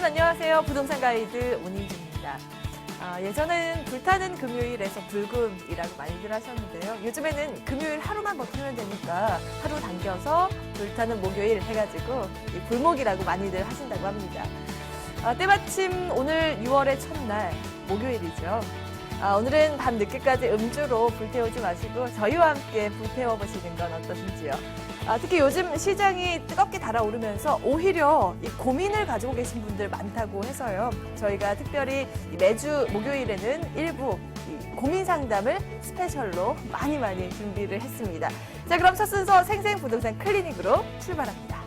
여러분 안녕하세요. 부동산 가이드 오닝주입니다. 예전에는 불타는 금요일에서 불금이라고 많이들 하셨는데요. 요즘에는 금요일 하루만 버티면 되니까 하루 당겨서 불타는 목요일 해가지고 불목이라고 많이들 하신다고 합니다. 때마침 오늘 6월의 첫날 목요일이죠. 오늘은 밤 늦게까지 음주로 불태우지 마시고 저희와 함께 불태워보시는 건 어떠신지요. 특히 요즘 시장이 뜨겁게 달아오르면서 오히려 이 고민을 가지고 계신 분들 많다고 해서요. 저희가 특별히 매주 목요일에는 일부 고민 상담을 스페셜로 많이 준비를 했습니다. 자, 그럼 첫 순서 생생부동산 클리닉으로 출발합니다.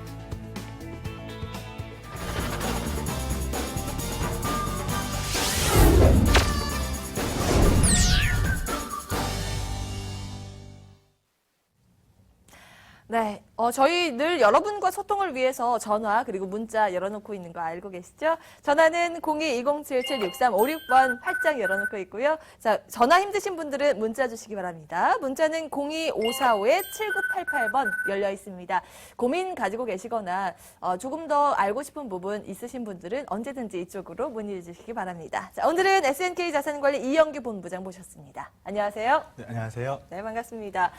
네, 저희 늘 여러분과 소통을 위해서 전화 그리고 문자 열어놓고 있는 거 알고 계시죠? 전화는 02-2077-6356번 활짝 열어놓고 있고요. 자, 전화 힘드신 분들은 문자 주시기 바랍니다. 문자는 02545-7988번 열려 있습니다. 고민 가지고 계시거나 조금 더 알고 싶은 부분 있으신 분들은 언제든지 이쪽으로 문의 주시기 바랍니다. 자, 오늘은 SNK 자산관리 이영규 본부장 모셨습니다. 안녕하세요. 네, 안녕하세요. 네, 반갑습니다.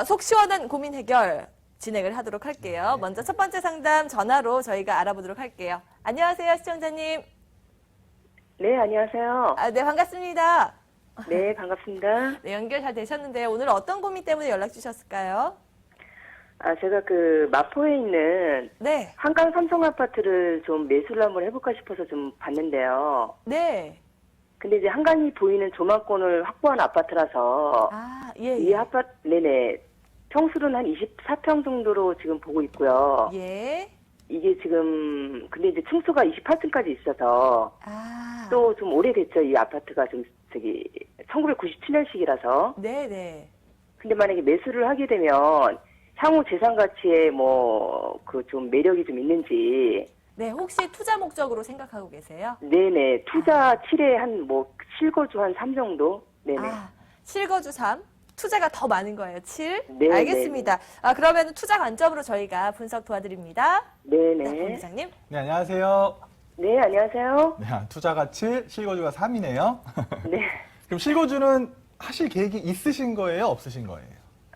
속 시원한 고민 해결 진행을 하도록 할게요. 먼저 첫 번째 상담 전화로 저희가 알아보도록 할게요. 안녕하세요, 시청자님. 네, 안녕하세요. 네, 반갑습니다. 네, 반갑습니다. 네, 연결 잘 되셨는데요. 오늘 어떤 고민 때문에 연락 주셨을까요? 제가 마포에 있는 네. 한강 삼성 아파트를 좀 매수를 한번 해볼까 싶어서 좀 봤는데요. 네. 근데 이제 한강이 보이는 조망권을 확보한 아파트라서 예. 이 아파트, 네네. 평수는 한 24평 정도로 지금 보고 있고요. 예. 이게 지금, 근데 이제 층수가 28층까지 있어서 또 좀 오래됐죠. 이 아파트가 좀, 1997년식이라서. 네네. 근데 만약에 매수를 하게 되면 향후 재산 가치에 좀 매력이 좀 있는지. 네, 혹시 투자 목적으로 생각하고 계세요? 네네. 투자 7에 실거주 한 3 정도? 네네. 실거주 3? 투자가 더 많은 거예요, 7? 네, 알겠습니다. 그러면 투자 관점으로 저희가 분석 도와드립니다. 네네. 네, 본부장님. 네, 안녕하세요. 네, 안녕하세요. 네, 투자가 7, 실거주가 3이네요. 네. 그럼 실거주는 하실 계획이 있으신 거예요? 없으신 거예요?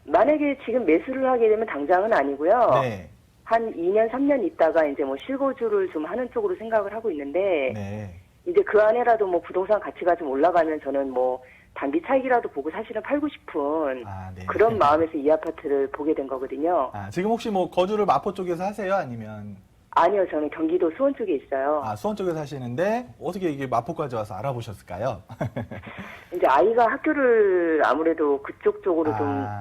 만약에 지금 매수를 하게 되면 당장은 아니고요. 네. 한 2년, 3년 있다가 이제 실거주를 좀 하는 쪽으로 생각을 하고 있는데. 네. 이제 그 안에라도 부동산 가치가 좀 올라가면 저는 단기 차익이라도 보고 사실은 팔고 싶은 네. 그런 마음에서 이 아파트를 보게 된 거거든요. 지금 혹시 거주를 마포 쪽에서 하세요? 아니면? 아니요, 저는 경기도 수원 쪽에 있어요. 수원 쪽에서 하시는데 어떻게 이게 마포까지 와서 알아보셨을까요? 이제 아이가 학교를 아무래도 그쪽 쪽으로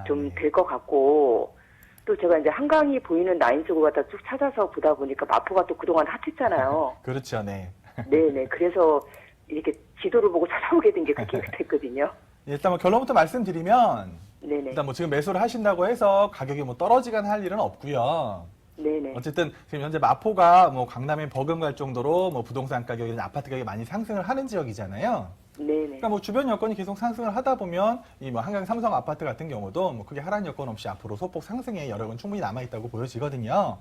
좀 될 것 같고, 또 제가 이제 한강이 보이는 라인 쪽을 갖다 쭉 찾아서 보다 보니까 마포가 또 그동안 핫했잖아요. 그렇죠, 네. 네네. 그래서 이렇게 지도를 보고 찾아오게 된 게 그 계기가 됐거든요. 일단 결론부터 말씀드리면, 네네. 일단 지금 매수를 하신다고 해서 가격이 떨어지거나 할 일은 없고요. 네네. 어쨌든 지금 현재 마포가 강남에 버금갈 정도로 부동산 가격이나 아파트 가격이 많이 상승을 하는 지역이잖아요. 네네. 그러니까 주변 여건이 계속 상승을 하다 보면 이 한강 삼성 아파트 같은 경우도 크게 하락 여건 없이 앞으로 소폭 상승의 여력은 충분히 남아 있다고 보여지거든요.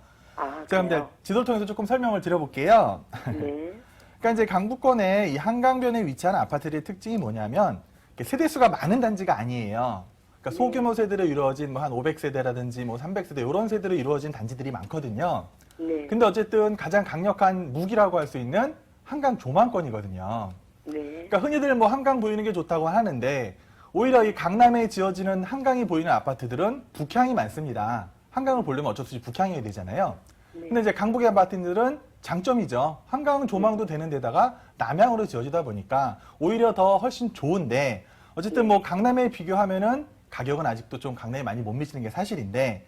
제가 이제 지도를 통해서 조금 설명을 드려볼게요. 네. 그러니까 이제 강북권의 이 한강변에 위치한 아파트의 특징이 뭐냐면 세대수가 많은 단지가 아니에요. 그러니까 소규모 세대로 이루어진 한 500세대라든지 300세대 이런 세대로 이루어진 단지들이 많거든요. 네. 근데 어쨌든 가장 강력한 무기라고 할 수 있는 한강 조망권이거든요. 네. 그러니까 흔히들 한강 보이는 게 좋다고 하는데 오히려 이 강남에 지어지는 한강이 보이는 아파트들은 북향이 많습니다. 한강을 보려면 어쩔 수 없이 북향이 되잖아요. 네. 근데 이제 강북의 아파트들은 장점이죠. 한강 조망도 되는 데다가 남향으로 지어지다 보니까 오히려 더 훨씬 좋은데 어쨌든 강남에 비교하면은 가격은 아직도 좀 강남에 많이 못 미치는 게 사실인데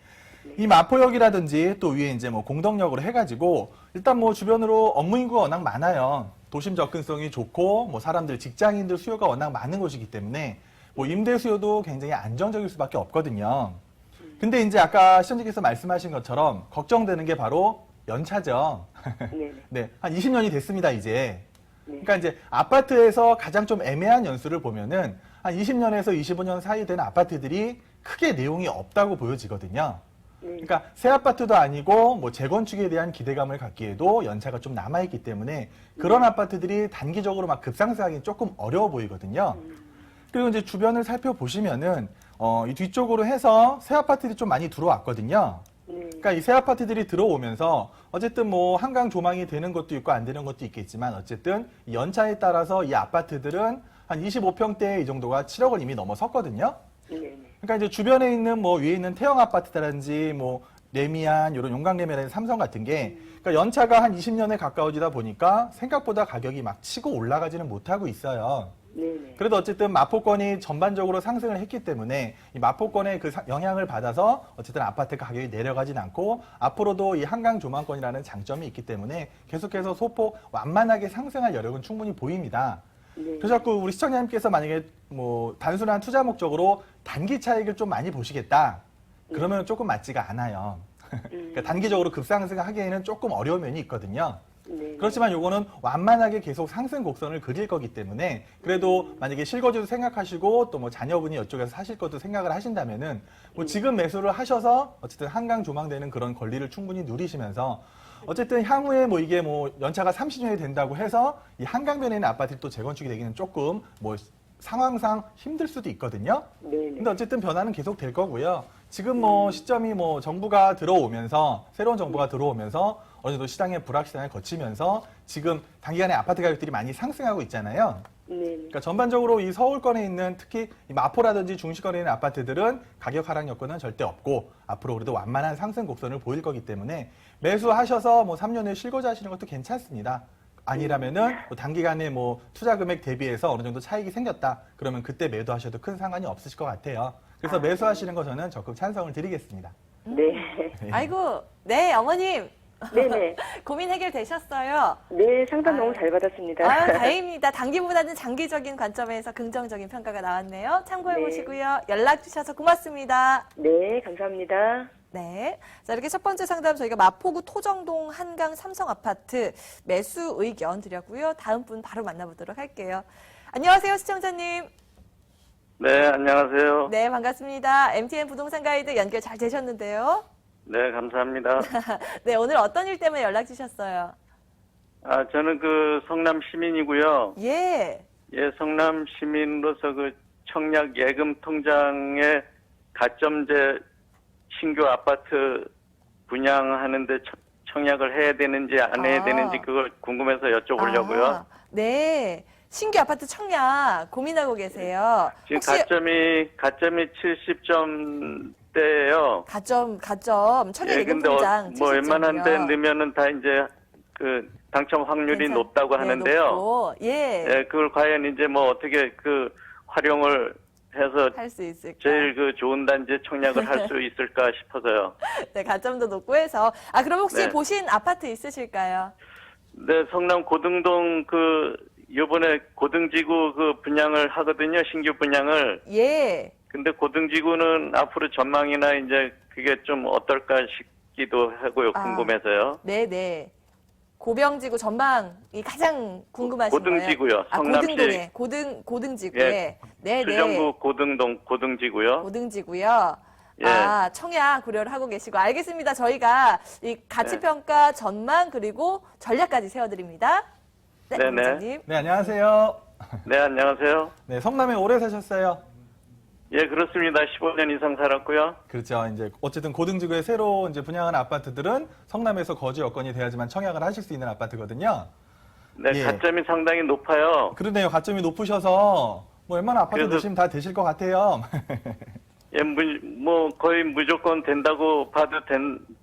이 마포역이라든지 또 위에 이제 공덕역으로 해가지고 일단 주변으로 업무 인구가 워낙 많아요. 도심 접근성이 좋고 사람들 직장인들 수요가 워낙 많은 곳이기 때문에 임대 수요도 굉장히 안정적일 수밖에 없거든요. 근데 이제 아까 시청자께서 말씀하신 것처럼 걱정되는 게 바로 연차죠. 네, 한 20년이 됐습니다, 이제. 그러니까 이제 아파트에서 가장 좀 애매한 연수를 보면은 한 20년에서 25년 사이 된 아파트들이 크게 내용이 없다고 보여지거든요. 그러니까 새 아파트도 아니고 뭐 재건축에 대한 기대감을 갖기에도 연차가 좀 남아있기 때문에 그런 아파트들이 단기적으로 막 급상승하기는 조금 어려워 보이거든요. 그리고 이제 주변을 살펴보시면은 이 뒤쪽으로 해서 새 아파트들이 좀 많이 들어왔거든요. 그러니까 이 새 아파트들이 들어오면서 어쨌든 뭐 한강 조망이 되는 것도 있고 안 되는 것도 있겠지만 어쨌든 이 연차에 따라서 이 아파트들은 한 25평대 이 정도가 7억을 이미 넘어섰거든요. 그러니까 이제 주변에 있는 뭐 위에 있는 태형 아파트라든지 뭐 레미안 이런 용강레미안이라든지 삼성 같은 게 그러니까 연차가 한 20년에 가까워지다 보니까 생각보다 가격이 막 치고 올라가지는 못하고 있어요. 그래도 어쨌든 마포권이 전반적으로 상승을 했기 때문에 이 마포권의 그 영향을 받아서 어쨌든 아파트 가격이 내려가진 않고 앞으로도 이 한강 조망권이라는 장점이 있기 때문에 계속해서 소폭 완만하게 상승할 여력은 충분히 보입니다. 그래서 자꾸 우리 시청자님께서 만약에 뭐 단순한 투자 목적으로 단기 차익을 좀 많이 보시겠다. 그러면 조금 맞지가 않아요. 그러니까 단기적으로 급상승하기에는 조금 어려운 면이 있거든요. 그렇지만 요거는 완만하게 계속 상승 곡선을 그릴 거기 때문에 그래도 만약에 실거주도 생각하시고 또 뭐 자녀분이 이쪽에서 사실 것도 생각을 하신다면은 뭐 지금 매수를 하셔서 어쨌든 한강 조망되는 그런 권리를 충분히 누리시면서 어쨌든 향후에 뭐 이게 뭐 연차가 30년이 된다고 해서 이 한강변에 있는 아파트가 또 재건축이 되기는 조금 뭐 상황상 힘들 수도 있거든요. 근데 어쨌든 변화는 계속 될 거고요. 지금 뭐 시점이 뭐 정부가 들어오면서 새로운 정부가 들어오면서 어느 정도 시장의 불확실성을 거치면서 지금 단기간에 아파트 가격들이 많이 상승하고 있잖아요. 그러니까 전반적으로 이 서울권에 있는 특히 이 마포라든지 중시권에 있는 아파트들은 가격 하락 여건은 절대 없고 앞으로 그래도 완만한 상승 곡선을 보일 거기 때문에 매수하셔서 뭐 3년 후에 실거주 하시는 것도 괜찮습니다. 아니라면은 뭐 단기간에 뭐 투자 금액 대비해서 어느 정도 차익이 생겼다. 그러면 그때 매도하셔도 큰 상관이 없으실 것 같아요. 그래서 매수하시는 거 저는 적극 찬성을 드리겠습니다. 아이고, 네, 어머님. 네네. 고민 해결되셨어요? 네, 상담 너무 잘 받았습니다. 다행입니다. 단기보다는 장기적인 관점에서 긍정적인 평가가 나왔네요. 참고해 보시고요. 연락 주셔서 고맙습니다. 네, 감사합니다. 네. 자, 이렇게 첫 번째 상담 저희가 마포구 토정동 한강 삼성 아파트 매수 의견 드렸고요. 다음 분 바로 만나보도록 할게요. 안녕하세요, 시청자님. 네, 안녕하세요. 네, 반갑습니다. MTN 부동산 가이드 연결 잘 되셨는데요. 네, 감사합니다. 네, 오늘 어떤 일 때문에 연락 주셨어요? 저는 그 성남 시민이고요. 예. 예, 성남 시민으로서 그 청약 예금 통장에 가점제 신규 아파트 분양하는데 청약을 해야 되는지 안 해야 되는지 그걸 궁금해서 여쭤보려고요. 네. 신규 아파트 청약 고민하고 계세요. 지금 혹시 가점이 70점대예요. 가점 청약 예, 예금 근데 통장 뭐 70점이요. 웬만한 데 넣으면은 다 이제 그 당첨 확률이 높다고 하는데요. 높고, 예. 예, 그걸 과연 이제 뭐 어떻게 그 활용을 해서 할 수 있을까? 제일 그 좋은 단지에 청약을 할 수 있을까 싶어서요. 네, 가점도 높고 해서. 그럼 혹시 네. 보신 아파트 있으실까요? 네, 성남 고등동 요번에 고등지구 분양을 하거든요. 신규 분양을. 예. 근데 고등지구는 앞으로 전망이나 이제 그게 좀 어떨까 싶기도 하고요. 궁금해서요. 네네. 고병지구 전망이 가장 궁금하신 고등지구요. 거예요? 성남시. 고등지구에. 예. 네네. 수정구 고등지구요. 고등지구요. 예. 청약 고려를 하고 계시고. 알겠습니다. 저희가 이 가치평가 전망 그리고 전략까지 세워드립니다. 네, 네네. 부장님. 네, 안녕하세요. 네, 안녕하세요. 네, 성남에 오래 사셨어요? 예, 그렇습니다. 15년 이상 살았고요. 그렇죠. 이제 어쨌든 고등지구에 새로 이제 분양한 아파트들은 성남에서 거주 여건이 돼야지만 청약을 하실 수 있는 아파트거든요. 네, 예. 가점이 상당히 높아요. 그러네요. 가점이 높으셔서 뭐 웬만한 아파트 그래서- 드시면 다 되실 것 같아요. 예, 뭐 거의 무조건 된다고 봐도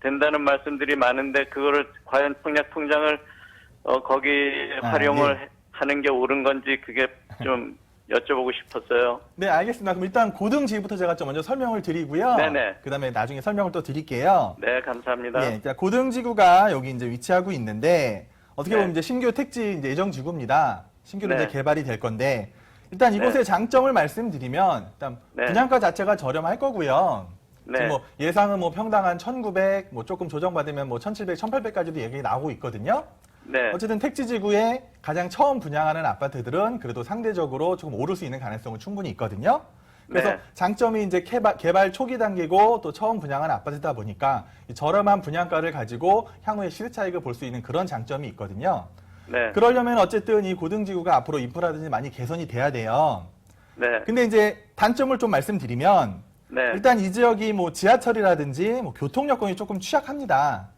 된다는 말씀들이 많은데 그거를 과연 청약 통장을 거기 활용을 예. 하는 게 옳은 건지 그게 좀 여쭤보고 싶었어요. 네, 알겠습니다. 그럼 일단 고등지구부터 제가 좀 먼저 설명을 드리고요. 네네. 그다음에 나중에 설명을 또 드릴게요. 네, 감사합니다. 예, 자, 고등지구가 여기 이제 위치하고 있는데 어떻게 보면 이제 신규 택지 이제 예정 지구입니다. 신규로 네. 이제 개발이 될 건데 일단 이곳의 네. 장점을 말씀드리면 일단 네. 분양가 자체가 저렴할 거고요. 네. 지금 뭐 예상은 뭐 평당 1,900, 뭐 조금 조정받으면 뭐 1,700, 1,800까지도 얘기 나오고 있거든요. 네. 어쨌든 택지지구에 가장 처음 분양하는 아파트들은 그래도 상대적으로 조금 오를 수 있는 가능성은 충분히 있거든요. 그래서 네. 장점이 이제 개발 초기 단계고 또 처음 분양한 아파트다 보니까 이 저렴한 분양가를 가지고 향후에 시세 차익을 볼 수 있는 그런 장점이 있거든요. 네. 그러려면 어쨌든 이 고등지구가 앞으로 인프라든지 많이 개선이 돼야 돼요. 네. 근데 이제 단점을 좀 말씀드리면 네. 일단 이 지역이 뭐 지하철이라든지 뭐 교통 여건이 조금 취약합니다.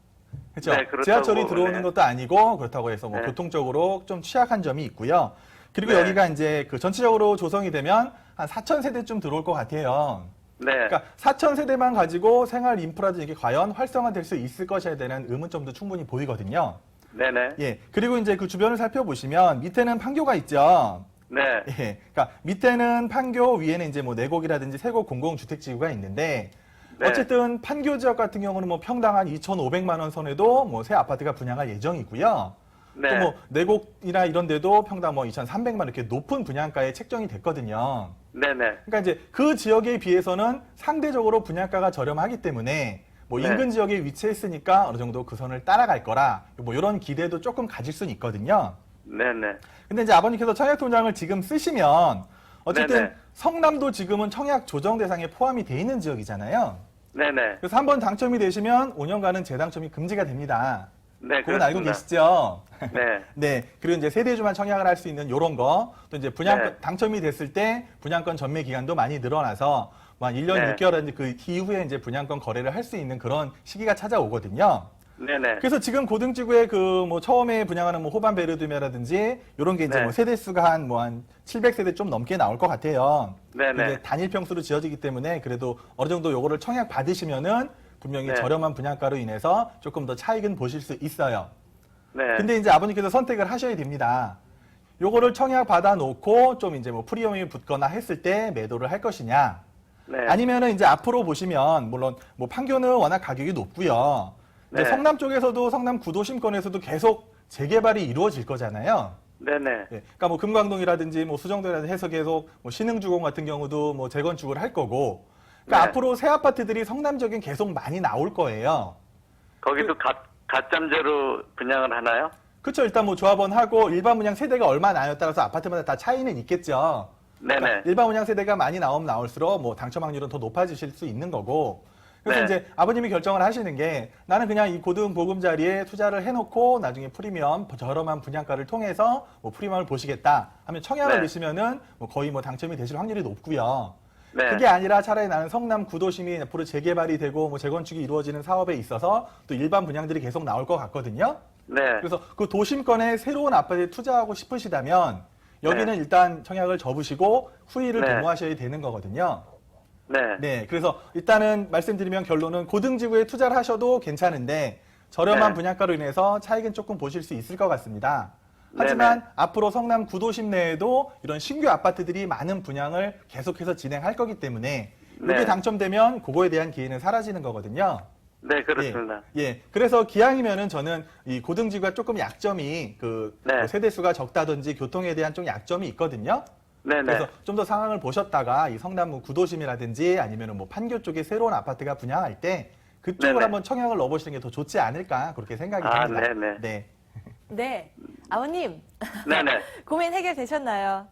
그렇죠? 네, 그렇다고, 지하철이 들어오는 네. 것도 아니고 그렇다고 해서 뭐 네. 교통적으로 좀 취약한 점이 있고요. 그리고 네. 여기가 이제 그 전체적으로 조성이 되면 한 4,000세대쯤 들어올 것 같아요. 네. 그러니까 4,000세대만 가지고 생활 인프라도 이게 과연 활성화될 수 있을 것에 대한 의문점도 충분히 보이거든요. 네네. 예. 그리고 이제 그 주변을 살펴보시면 밑에는 판교가 있죠. 네. 예. 그러니까 밑에는 판교, 위에는 이제 뭐 내곡이라든지 세곡 공공주택지구가 있는데 네. 어쨌든 판교 지역 같은 경우는 뭐 평당 한 2,500만 원 선에도 뭐 새 아파트가 분양할 예정이고요. 네. 또 뭐 내곡이나 이런 데도 평당 뭐 2,300만 원 이렇게 높은 분양가에 책정이 됐거든요. 네네. 그러니까 이제 그 지역에 비해서는 상대적으로 분양가가 저렴하기 때문에 뭐 네. 인근 지역에 위치했으니까 어느 정도 그 선을 따라갈 거라 뭐 이런 기대도 조금 가질 수는 있거든요. 네네. 근데 이제 아버님께서 청약통장을 지금 쓰시면 어쨌든 네네. 성남도 지금은 청약 조정 대상에 포함이 돼 있는 지역이잖아요. 네네. 그래서 한번 당첨이 되시면 5년간은 재당첨이 금지가 됩니다. 네. 그건 알고 그렇습니다. 계시죠? 네. 네. 그리고 이제 세대주만 청약을 할 수 있는 요런 거, 또 이제 분양권, 네. 당첨이 됐을 때 분양권 전매 기간도 많이 늘어나서 뭐 한 1년 네. 6개월인지 그 이후에 이제 분양권 거래를 할 수 있는 그런 시기가 찾아오거든요. 네네. 그래서 지금 고등지구에 그 뭐 처음에 분양하는 뭐 호반 베르드메라든지 요런 게 이제 네. 뭐 세대 수가 한 700세대 좀 넘게 나올 것 같아요. 네네. 근데 단일 평수로 지어지기 때문에 그래도 어느 정도 요거를 청약 받으시면은 분명히 네. 저렴한 분양가로 인해서 조금 더 차익은 보실 수 있어요. 네. 근데 이제 아버님께서 선택을 하셔야 됩니다. 요거를 청약 받아 놓고 좀 이제 뭐 프리미엄이 붙거나 했을 때 매도를 할 것이냐. 네. 아니면은 이제 앞으로 보시면 물론 뭐 판교는 워낙 가격이 높고요. 이제 네. 성남 쪽에서도 성남 구도심권에서도 계속 재개발이 이루어질 거잖아요. 네네. 예, 그러니까 뭐 금광동이라든지 뭐 수정동이라든지 해서 계속 뭐 신흥주공 같은 경우도 뭐 재건축을 할 거고. 그러니까 네. 앞으로 새 아파트들이 성남 지역엔 계속 많이 나올 거예요. 거기도 가점제로 분양을 하나요? 그렇죠. 일단 뭐 조합원하고 일반 분양 세대가 얼마 나냐에 따라서 아파트마다 다 차이는 있겠죠. 네네. 그러니까 일반 분양 세대가 많이 나오면 나올수록 뭐 당첨 확률은 더 높아지실 수 있는 거고. 그래서 네. 이제 아버님이 결정을 하시는 게 나는 그냥 이 고등 보금자리에 투자를 해놓고 나중에 프리미엄 저렴한 분양가를 통해서 뭐 프리미엄을 보시겠다 하면 청약을 네. 넣으시면은 뭐 거의 뭐 당첨이 되실 확률이 높고요. 네. 그게 아니라 차라리 나는 성남 구도심이 앞으로 재개발이 되고 뭐 재건축이 이루어지는 사업에 있어서 또 일반 분양들이 계속 나올 것 같거든요. 네. 그래서 그 도심권에 새로운 아파트에 투자하고 싶으시다면 여기는 네. 일단 청약을 접으시고 후위를 네. 도모하셔야 되는 거거든요. 네. 네, 그래서 일단은 말씀드리면 결론은 고등지구에 투자를 하셔도 괜찮은데 저렴한 네. 분양가로 인해서 차익은 조금 보실 수 있을 것 같습니다. 하지만 네네. 앞으로 성남 구도심 내에도 이런 신규 아파트들이 많은 분양을 계속해서 진행할 거기 때문에 이게 네. 당첨되면 그거에 대한 기회는 사라지는 거거든요. 네, 그렇습니다. 예, 그래서 기왕이면은 저는 이 고등지구가 조금 약점이 그 네. 뭐 세대수가 적다든지 교통에 대한 좀 약점이 있거든요. 네네. 그래서 좀 더 상황을 보셨다가 이 성남 뭐 구도심이라든지 아니면은 뭐 판교 쪽에 새로운 아파트가 분양할 때 그쪽을 네네. 한번 청약을 넣어보시는 게 더 좋지 않을까 그렇게 생각이 아, 듭니다. 네네. 네. 네. 아버님, 네네. 고민 해결되셨나요?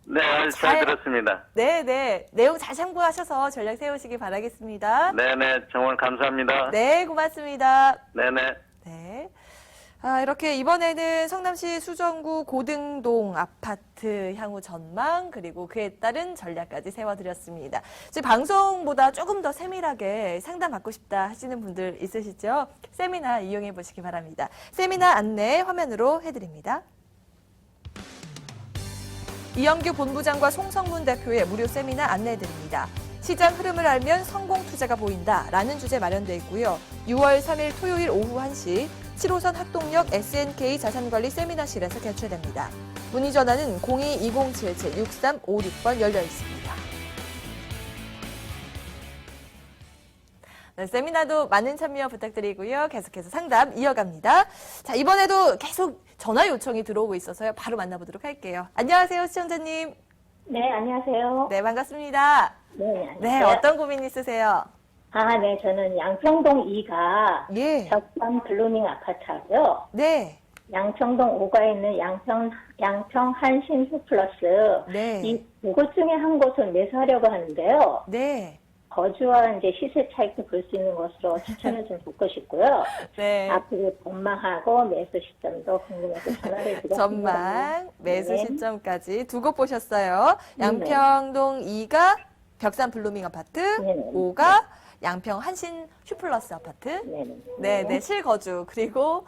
네, 잘 들었습니다. 네. 내용 잘 참고하셔서 전략 세우시기 바라겠습니다. 네네. 정말 감사합니다. 네, 고맙습니다. 네네. 네. 이렇게 이번에는 성남시 수정구 고등동 아파트 향후 전망 그리고 그에 따른 전략까지 세워드렸습니다. 저희 방송보다 조금 더 세밀하게 상담받고 싶다 하시는 분들 있으시죠? 세미나 이용해 보시기 바랍니다. 세미나 안내 화면으로 해드립니다. 이영규 본부장과 송성문 대표의 무료 세미나 안내해드립니다. 시장 흐름을 알면 성공 투자가 보인다 라는 주제 마련되어 있고요. 6월 3일 토요일 오후 1시 7호선 학동역 SNK 자산관리 세미나실에서 개최됩니다. 문의 전화는 02-2077-6356번 열려 있습니다. 네, 세미나도 많은 참여 부탁드리고요. 계속해서 상담 이어갑니다. 자, 이번에도 계속 전화 요청이 들어오고 있어서요. 바로 만나보도록 할게요. 안녕하세요, 시청자님. 네, 안녕하세요. 네, 반갑습니다. 네, 안녕하세요. 네, 어떤 고민 있으세요? 네, 저는 양평동 2가 예. 적산 블루밍 아파트하고요. 네. 양평동 5가에 있는 양평 한신 슈플러스. 네. 이 두 곳 중에 한 곳을 매수하려고 하는데요. 네. 거주와 이제 시세 차익도 볼 수 있는 것으로 추천을 좀 듣고 싶고요. 네. 앞으로 전망하고 매수 시점도 궁금해서 전화를 드렸습니다. 전망, 매수 네. 시점까지 두 곳 보셨어요. 양평동 2가 벽산 블루밍 아파트, 네네. 5가 양평 한신 슈플러스 아파트. 네네. 네, 실거주 그리고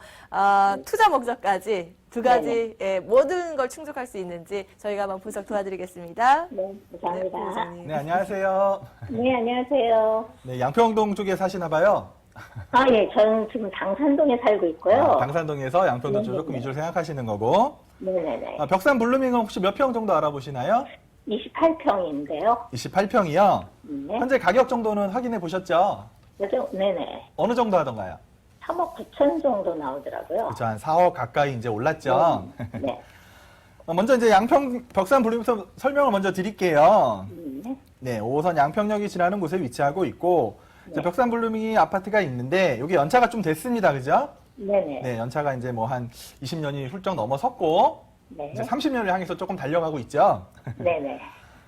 투자 목적까지 두 가지 모든 걸 충족할 수 있는지 저희가 한번 분석 도와드리겠습니다. 네, 감사합니다. 부장님. 네, 안녕하세요. 네, 안녕하세요. 네, 양평동 쪽에 사시나 봐요. 아, 예, 저는 지금 당산동에 살고 있고요. 당산동에서 양평동 쪽 조금 네네네. 이주를 생각하시는 거고. 네네네. 벽산 블루밍은 혹시 몇 평 정도 알아보시나요? 28평인데요. 28평이요. 네. 현재 가격 정도는 확인해 보셨죠? 네네. 어느 정도 하던가요? 3억 9천 정도 나오더라고요. 그렇죠. 한 4억 가까이 이제 올랐죠. 네. 먼저 이제 양평 벽산 블루밍 설명을 먼저 드릴게요. 네. 네, 5호선 양평역이 지나는 곳에 위치하고 있고 이제 네. 벽산 블루밍이 아파트가 있는데 여기 연차가 좀 됐습니다. 그죠? 네네. 네, 연차가 이제 뭐 한 20년이 훌쩍 넘어섰고 네. 이제 30년을 향해서 조금 달려가고 있죠. 네네.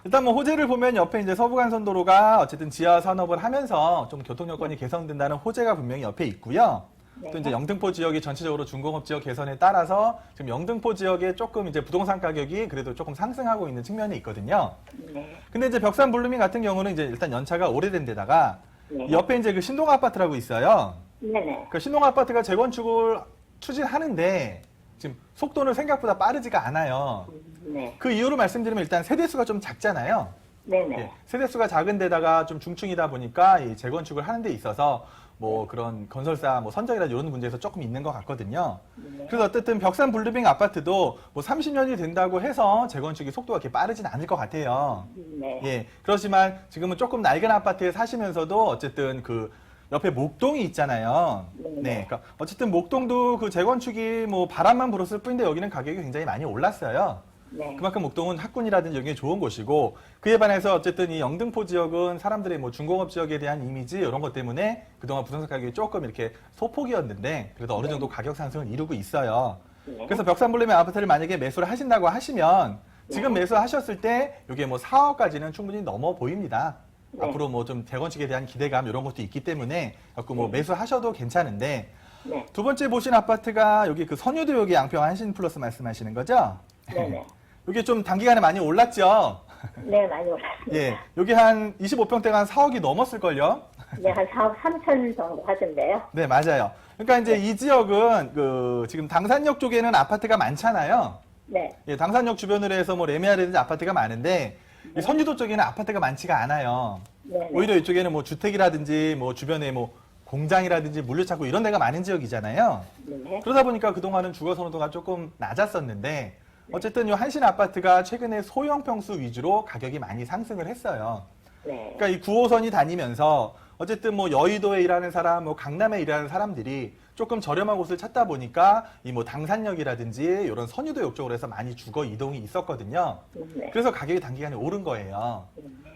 일단 뭐 호재를 보면 옆에 이제 서부간선도로가 어쨌든 지하 산업을 하면서 좀 교통 여건이 개선된다는 호재가 분명히 옆에 있고요. 네. 또 이제 영등포 지역이 전체적으로 중공업 지역 개선에 따라서 지금 영등포 지역에 조금 이제 부동산 가격이 그래도 조금 상승하고 있는 측면이 있거든요. 네. 근데 이제 벽산 블루밍 같은 경우는 이제 일단 연차가 오래된 데다가 네. 옆에 이제 그 신동 아파트라고 있어요. 네네. 그 신동 아파트가 재건축을 추진하는데 지금 속도는 생각보다 빠르지가 않아요. 네. 그 이유로 말씀드리면 일단 세대수가 좀 작잖아요. 네네. 예, 세대수가 작은 데다가 좀 중층이다 보니까 이 재건축을 하는 데 있어서 뭐 그런 건설사 뭐 선정이나 이런 문제에서 조금 있는 것 같거든요. 네. 그래서 어쨌든 벽산 블루밍 아파트도 뭐 30년이 된다고 해서 재건축이 속도가 그렇게 빠르진 않을 것 같아요. 네. 예, 그렇지만 지금은 조금 낡은 아파트에 사시면서도 어쨌든 그 옆에 목동이 있잖아요. 네. 네, 그러니까 어쨌든 목동도 그 재건축이 뭐 바람만 불었을 뿐인데 여기는 가격이 굉장히 많이 올랐어요. 네. 그만큼 목동은 학군이라든지 여기 좋은 곳이고 그에 반해서 어쨌든 이 영등포 지역은 사람들의 뭐 중공업 지역에 대한 이미지 이런 것 때문에 그동안 부동산 가격이 조금 이렇게 소폭이었는데 그래도 어느 정도 가격 상승을 이루고 있어요. 네. 그래서 벽산 블루밍 아파트를 만약에 매수를 하신다고 하시면 지금 매수하셨을 때 이게 뭐 4억까지는 충분히 넘어 보입니다. 네. 앞으로 뭐 좀 재건축에 대한 기대감 이런 것도 있기 때문에 갖고 뭐 매수하셔도 괜찮은데 네. 두 번째 보신 아파트가 여기 그 선유도역이 양평 한신 플러스 말씀하시는 거죠? 네네. 이게 좀 단기간에 많이 올랐죠? 네, 많이 올랐습니다. 예. 여기 한 25평대가 한 4억이 넘었을걸요? 네, 한 4억 3천 정도 하던데요. 네, 맞아요. 그러니까 이제 이 지역은 그 지금 당산역 쪽에는 아파트가 많잖아요. 네. 예, 당산역 주변으로 해서 뭐 레미아라든지 아파트가 많은데 이 선유도 쪽에는 아파트가 많지가 않아요. 네. 오히려 이쪽에는 뭐 주택이라든지 뭐 주변에 뭐 공장이라든지 물류창고 이런 데가 많은 지역이잖아요. 네. 그러다 보니까 그동안은 주거 선호도가 조금 낮았었는데 어쨌든 이 한신 아파트가 최근에 소형 평수 위주로 가격이 많이 상승을 했어요. 네. 그러니까 이 9호선이 다니면서 어쨌든 뭐 여의도에 일하는 사람, 뭐 강남에 일하는 사람들이 조금 저렴한 곳을 찾다 보니까 이 뭐 당산역이라든지 이런 선유도역 쪽으로 해서 많이 주거 이동이 있었거든요. 네. 그래서 가격이 단기간에 오른 거예요.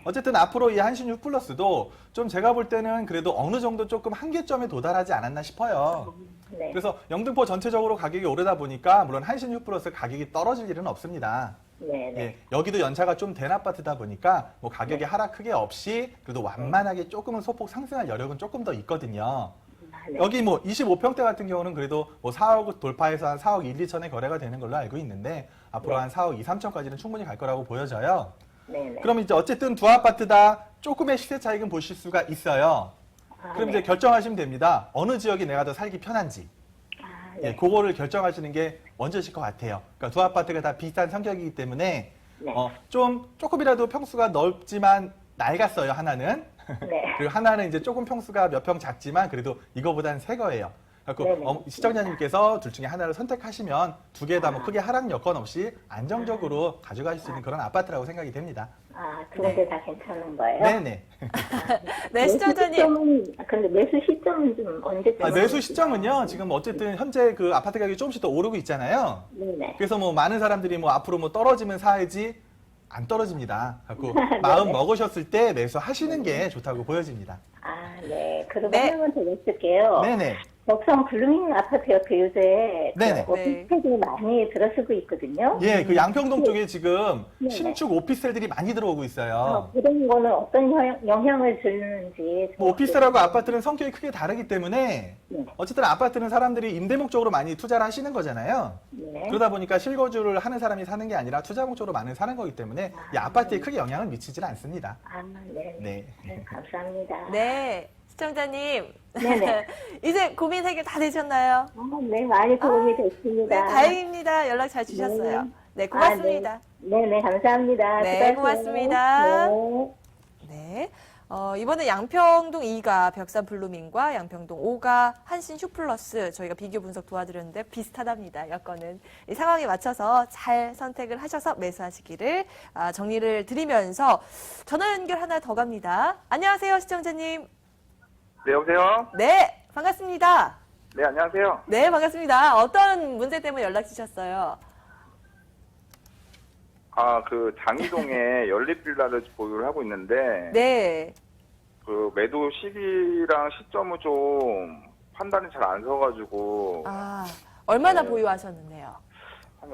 어쨌든 앞으로 이 한신 U+도 좀 제가 볼 때는 그래도 어느 정도 조금 한계점에 도달하지 않았나 싶어요. 네. 그래서 영등포 전체적으로 가격이 오르다 보니까 물론 한신 U+ 가격이 떨어질 일은 없습니다. 네. 네. 예, 여기도 연차가 좀 된 아파트다 보니까 뭐 가격이 하락 크게 없이 그래도 완만하게 조금은 소폭 상승할 여력은 조금 더 있거든요. 네. 여기 뭐 25평대 같은 경우는 그래도 뭐 4억 돌파해서 한 4억 1, 2천에 거래가 되는 걸로 알고 있는데 앞으로 네. 한 4억 2, 3천까지는 충분히 갈 거라고 보여져요. 네. 네. 그럼 이제 어쨌든 두 아파트 다 조금의 시세 차익은 보실 수가 있어요. 아, 그럼 네. 이제 결정하시면 됩니다. 어느 지역이 내가 더 살기 편한지. 아, 예, 네. 그거를 결정하시는 게 먼저실 것 같아요. 그러니까 두 아파트가 다 비슷한 성격이기 때문에 네. 조금이라도 평수가 넓지만 낡았어요, 하나는. 네. 그리고 하나는 이제 조금 평수가 몇 평 작지만 그래도 이거보다는 새 거예요. 네네. 그래서 시청자님께서 둘 중에 하나를 선택하시면 두 개 다 뭐 크게 하락 여건 없이 안정적으로 가져가실 수 있는 그런 아파트라고 생각이 됩니다. 아, 두 군데 다 괜찮은 거예요? 네네. 네, 시청자님. 근데 매수 시점은 좀 언제쯤? 매수 시점은요, 지금 어쨌든 현재 그 아파트 가격이 조금씩 더 오르고 있잖아요. 네네. 그래서 뭐 많은 사람들이 뭐 앞으로 뭐 떨어지면 사야지 안 떨어집니다. 갖고 마음 먹으셨을 때 매수하시는 게 좋다고 보여집니다. 아, 네. 그럼 네. 하나만 더 여쭐게요. 네네. 덕성 블루밍 아파트 옆에 요새 네네. 그 오피스텔이 많이 들어서고 있거든요. 예, 그 양평동 쪽에 지금 네네. 신축 오피스텔들이 많이 들어오고 있어요. 그런 거는 어떤 영향을 주는지. 뭐 오피스텔하고 아파트는 성격이 크게 다르기 때문에 네. 어쨌든 아파트는 사람들이 임대 목적으로 많이 투자를 하시는 거잖아요. 네. 그러다 보니까 실거주를 하는 사람이 사는 게 아니라 투자 목적으로 많이 사는 거기 때문에 이 아파트에 크게 영향을 미치지는 않습니다. 아, 네. 네. 네, 감사합니다. 네, 시청자님. 네네. 이제 고민 해결 다 되셨나요? 네, 많이 도움이 됐습니다. 네, 다행입니다. 연락 잘 주셨어요. 네, 고맙습니다. 네, 감사합니다. 네, 수고하세요. 고맙습니다. 네. 네. 이번에 양평동 2가 벽산 블루밍과 양평동 5가 한신 슈플러스 저희가 비교 분석 도와드렸는데 비슷하답니다. 여건은 이 상황에 맞춰서 잘 선택을 하셔서 매수하시기를 정리를 드리면서 전화 연결 하나 더 갑니다. 안녕하세요, 시청자님. 네, 여보세요? 네, 반갑습니다. 네, 안녕하세요. 네, 반갑습니다. 어떤 문제 때문에 연락 주셨어요? 그 장이동에 연립빌라를 보유를 하고 있는데 네. 그 매도 시기랑 시점을 좀 판단이 잘 안 서가지고 얼마나 네. 보유하셨는데요? 한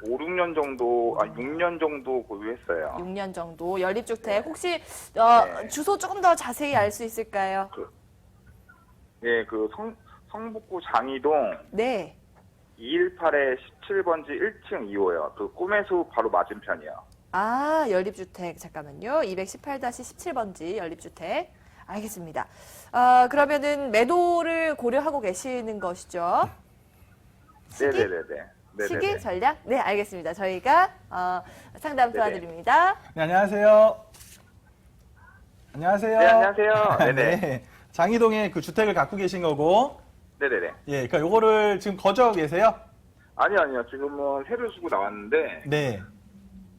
5, 6년 정도, 6년 정도 보유했어요. 6년 정도 연립주택. 혹시 네. 주소 조금 더 자세히 알 수 있을까요? 예, 그 성북구 장이동 네. 218에 17번지 1층 2호요. 그 꿈의 숲 바로 맞은편이요. 연립주택. 잠깐만요. 218-17번지 연립주택. 알겠습니다. 그러면은 매도를 고려하고 계시는 것이죠? 시기? 네네네네. 시기 전략? 네, 알겠습니다. 저희가 상담 도와드립니다. 네, 안녕하세요. 안녕하세요. 네, 안녕하세요. 네네. 네. 장이동에 그 주택을 갖고 계신 거고, 네네네. 예, 그러니까 요거를 지금 거주하고 계세요? 아니요. 지금은 세를 주고 나왔는데, 네.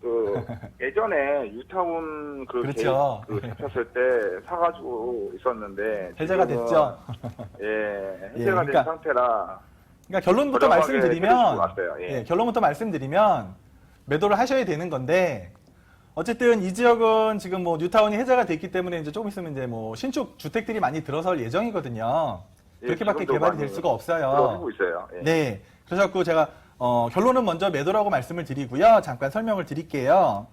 그 예전에 유타운 그 그렇죠. 계획 잡혔을 때 사가지고 있었는데 해제가 지금은 됐죠? 예, 해제가 예, 된 그러니까 상태라 그러니까 결론부터 저렴하게 말씀드리면, 해주고 왔어요. 예. 예, 결론부터 말씀드리면 매도를 하셔야 되는 건데, 어쨌든 이 지역은 지금 뭐 뉴타운이 해제가 됐기 때문에 이제 조금 있으면 이제 뭐 신축 주택들이 많이 들어설 예정이거든요. 예, 그렇게밖에 지금도 개발이 많이 될 수가 없어요. 들어오고 있어요. 예. 네. 그래서 제가 결론은 먼저 매도라고 말씀을 드리고요. 잠깐 설명을 드릴게요.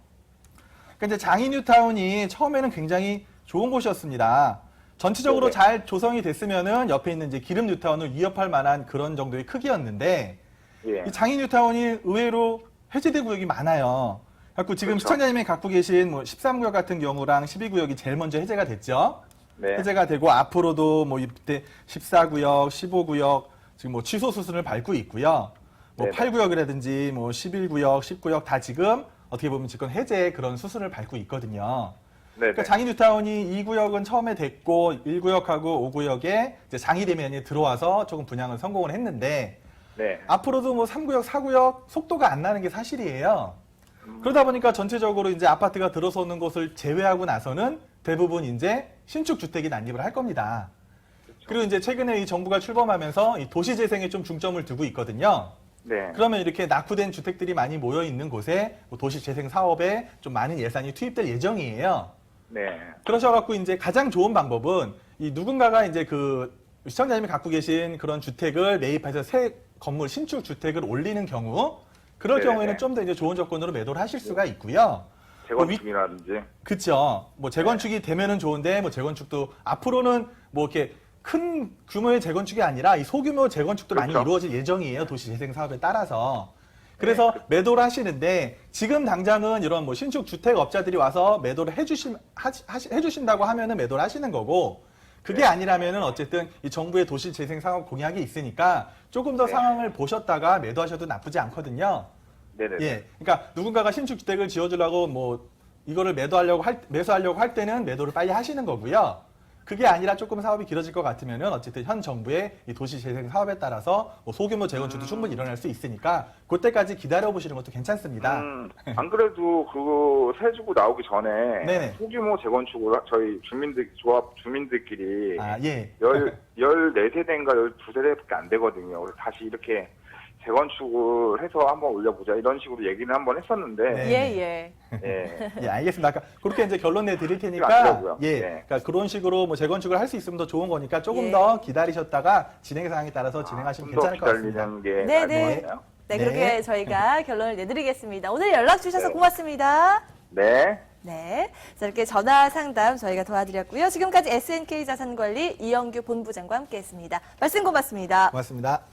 그러니까 이제 장이 뉴타운이 처음에는 굉장히 좋은 곳이었습니다. 전체적으로 네네. 잘 조성이 됐으면은 옆에 있는 이제 기름 뉴타운을 위협할 만한 그런 정도의 크기였는데, 예. 이 장이 뉴타운이 의외로 해제된 구역이 많아요. 그래서 지금 그렇죠. 시청자님이 갖고 계신 뭐 13구역 같은 경우랑 12구역이 제일 먼저 해제가 됐죠. 네. 해제가 되고 앞으로도 뭐 이때 14구역, 15구역 지금 뭐 취소 수순을 밟고 있고요. 뭐 네네. 8구역이라든지 뭐 11구역, 10구역 다 지금 어떻게 보면 지금 해제 그런 수순을 밟고 있거든요. 네. 그러니까 장이 뉴타운이 2구역은 처음에 됐고 1구역하고 5구역에 이제 장이 대면이 들어와서 조금 분양을 성공을 했는데, 네. 앞으로도 뭐 3구역, 4구역 속도가 안 나는 게 사실이에요. 그러다 보니까 전체적으로 이제 아파트가 들어서는 곳을 제외하고 나서는 대부분 이제 신축 주택이 난입을 할 겁니다. 그리고 이제 최근에 이 정부가 출범하면서 이 도시 재생에 좀 중점을 두고 있거든요. 네. 그러면 이렇게 낙후된 주택들이 많이 모여 있는 곳에 뭐 도시 재생 사업에 좀 많은 예산이 투입될 예정이에요. 네. 그러셔갖고 이제 가장 좋은 방법은 이 누군가가 이제 그 시청자님이 갖고 계신 그런 주택을 매입해서 새 건물 신축 주택을 올리는 경우, 그럴 네네. 경우에는 좀 더 이제 좋은 조건으로 매도를 하실 수가 있고요. 재건축이라든지. 그쵸. 뭐 재건축이 되면은 좋은데, 뭐 재건축도 앞으로는 뭐 이렇게 큰 규모의 재건축이 아니라 이 소규모 재건축도 많이 그렇죠. 이루어질 예정이에요. 도시 재생 사업에 따라서. 그래서 매도를 하시는데, 지금 당장은 이런 뭐 신축 주택 업자들이 와서 매도를 해주신다고 하면은 매도를 하시는 거고, 그게 아니라면은 어쨌든 이 정부의 도시 재생 사업 공약이 있으니까 조금 더 상황을 보셨다가 매도하셔도 나쁘지 않거든요. 네네. 예. 그러니까 누군가가 신축 주택을 지어주려고 뭐 이거를 매수하려고 할 때는 매도를 빨리 하시는 거고요. 그게 아니라 조금 사업이 길어질 것 같으면은 어쨌든 현 정부의 이 도시 재생 사업에 따라서 뭐 소규모 재건축도 충분히 일어날 수 있으니까 그때까지 기다려 보시는 것도 괜찮습니다. 안 그래도 그거 세 주고 나오기 전에 네네. 소규모 재건축을 저희 조합 주민들끼리 아, 예. 14세대인가 12세대밖에 안 되거든요. 그래서 다시 이렇게 재건축을 해서 한번 올려보자 이런 식으로 얘기는 한번 했었는데 네. 예. 예. 예, 알겠습니다. 아까 그렇게 이제 결론 내드릴 안 테니까, 되더라고요. 예, 네. 그러니까 그런 식으로 뭐 재건축을 할 수 있으면 더 좋은 거니까 조금 예. 더 기다리셨다가 진행 사항에 따라서 진행하시면 좀 더 괜찮을 것 같습니다. 기다리는 게 네, 나을 네. 것 같나요? 네, 네. 그렇게 저희가 결론을 내드리겠습니다. 오늘 연락 주셔서 네. 고맙습니다. 네. 네. 자, 이렇게 전화 상담 저희가 도와드렸고요. 지금까지 SNK 자산관리 이영규 본부장과 함께 했습니다. 말씀 고맙습니다. 고맙습니다.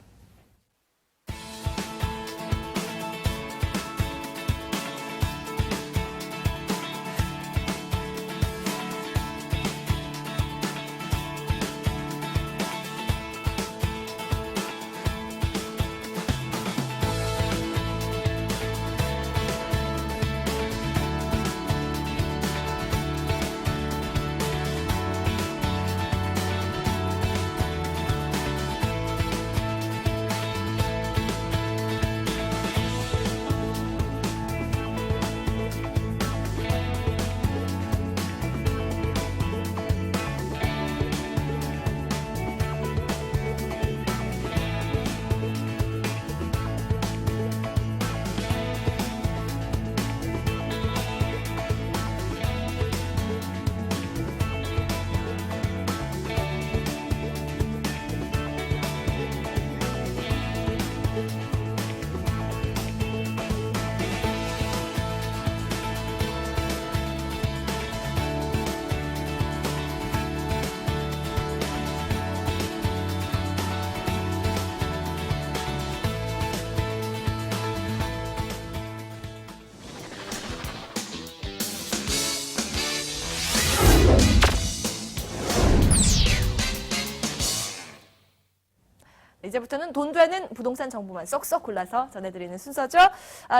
이제부터는 돈 되는 부동산 정보만 쏙쏙 골라서 전해드리는 순서죠.